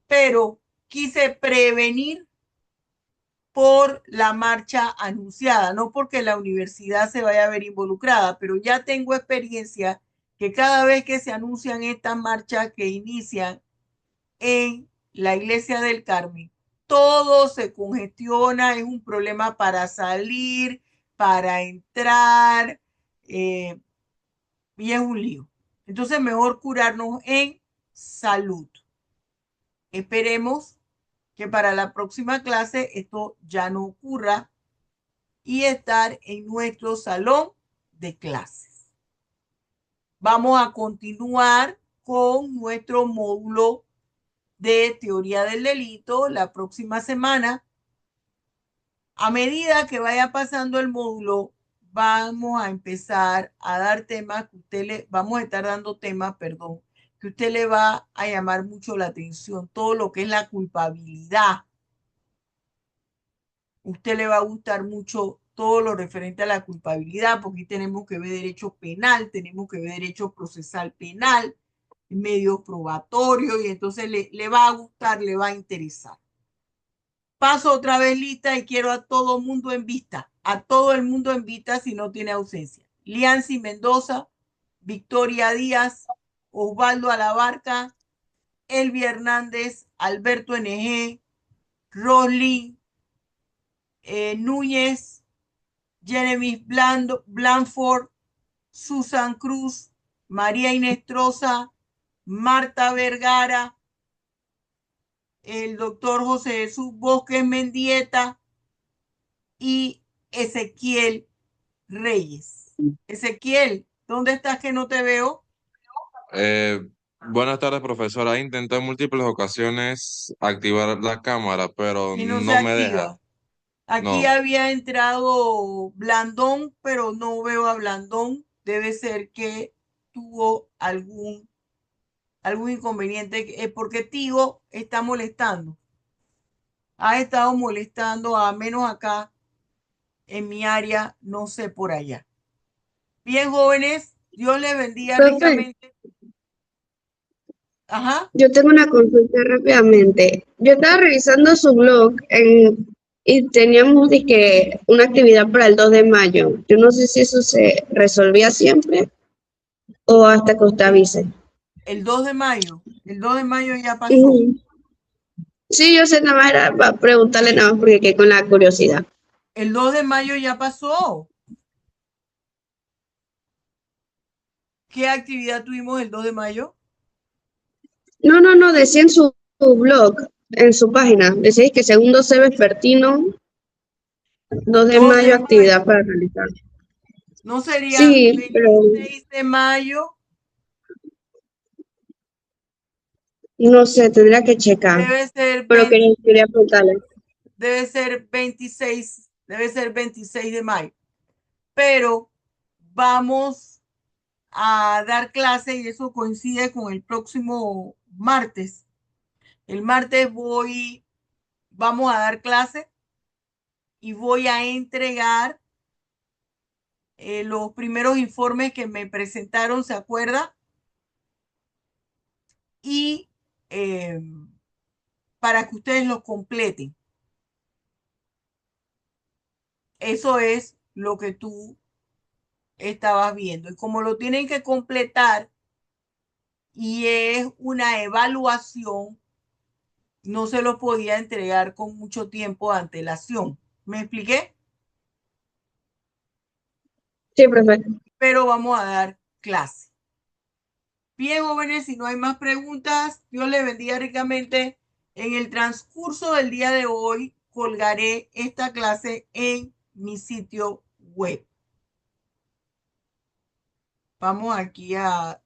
S1: pero quise prevenir por la marcha anunciada, no porque la universidad se vaya a ver involucrada, pero ya tengo experiencia que cada vez que se anuncian estas marchas que inician en la Iglesia del Carmen, todo se congestiona, es un problema para salir, para entrar, y es un lío. Entonces, mejor curarnos en salud. Esperemos que para la próxima clase esto ya no ocurra y estar en nuestro salón de clases. Vamos a continuar con nuestro módulo de teoría del delito la próxima semana. A medida que vaya pasando el módulo, vamos a empezar a dar temas vamos a estar dando temas, perdón, que usted le va a llamar mucho la atención, todo lo que es la culpabilidad. Usted le va a gustar mucho todo lo referente a la culpabilidad, porque tenemos que ver derecho penal, tenemos que ver derecho procesal penal, medios probatorios, y entonces le va a gustar, le va a interesar. Paso otra vez lista y quiero a todo mundo en vista, a todo el mundo en vista si no tiene ausencia. Lianci Mendoza, Victoria Díaz, Osvaldo Alabarca, Elvi Hernández, Alberto NG, Rosly Núñez, Jeremy Blanford, Susan Cruz, María Inestrosa, Marta Vergara, el doctor José Jesús Bosques Mendieta y Ezequiel Reyes. Ezequiel, ¿dónde estás que no te veo?
S8: Buenas tardes, profesora. Intenté en múltiples ocasiones activar la cámara, pero
S1: Y no se
S8: no me deja.
S1: activa. Aquí
S8: No.
S1: había entrado Blandón, pero no veo a Blandón. Debe ser que tuvo algún inconveniente, porque Tigo está molestando. Ha estado molestando, a menos acá en mi área, no sé por allá. Bien, jóvenes, Dios les bendiga
S4: Profe,
S1: ricamente. Ajá.
S4: yo tengo una consulta rápidamente. Yo estaba revisando su blog y teníamos dizque, una actividad para el 2 de mayo. Yo no sé si eso se resolvía siempre o hasta que usted avise.
S1: El 2 de mayo. El 2 de mayo ya pasó.
S4: Ujú. Sí, yo sé, nada más era para preguntarle nada más porque quedé con la curiosidad.
S1: El 2 de mayo ya pasó. ¿Qué actividad tuvimos el 2 de mayo?
S4: No, decía en su blog, en su página, decía que segundo se vespertino, 2 de
S1: 2 de
S4: mayo, actividad
S1: mayo.
S4: para realizar.
S1: ¿No sería
S4: Sí, pero
S1: 26 de mayo?
S4: no sé, tendría que checar.
S1: Debe ser
S4: Pero
S1: 20.
S4: quería preguntarle.
S1: debe ser 26 de mayo. Pero vamos a dar clase y eso coincide con el próximo martes. El martes vamos a dar clase y voy a entregar los primeros informes que me presentaron, ¿se acuerda? Y para que ustedes los completen. Eso es lo que tú estabas viendo. Y como lo tienen que completar y es una evaluación, no se lo podía entregar con mucho tiempo de antelación. ¿Me expliqué?
S4: Sí, profe.
S1: Pero vamos a dar clase. Bien, jóvenes, si no hay más preguntas, Dios les bendiga ricamente. En el transcurso del día de hoy, colgaré esta clase en mi sitio web. Vamos aquí a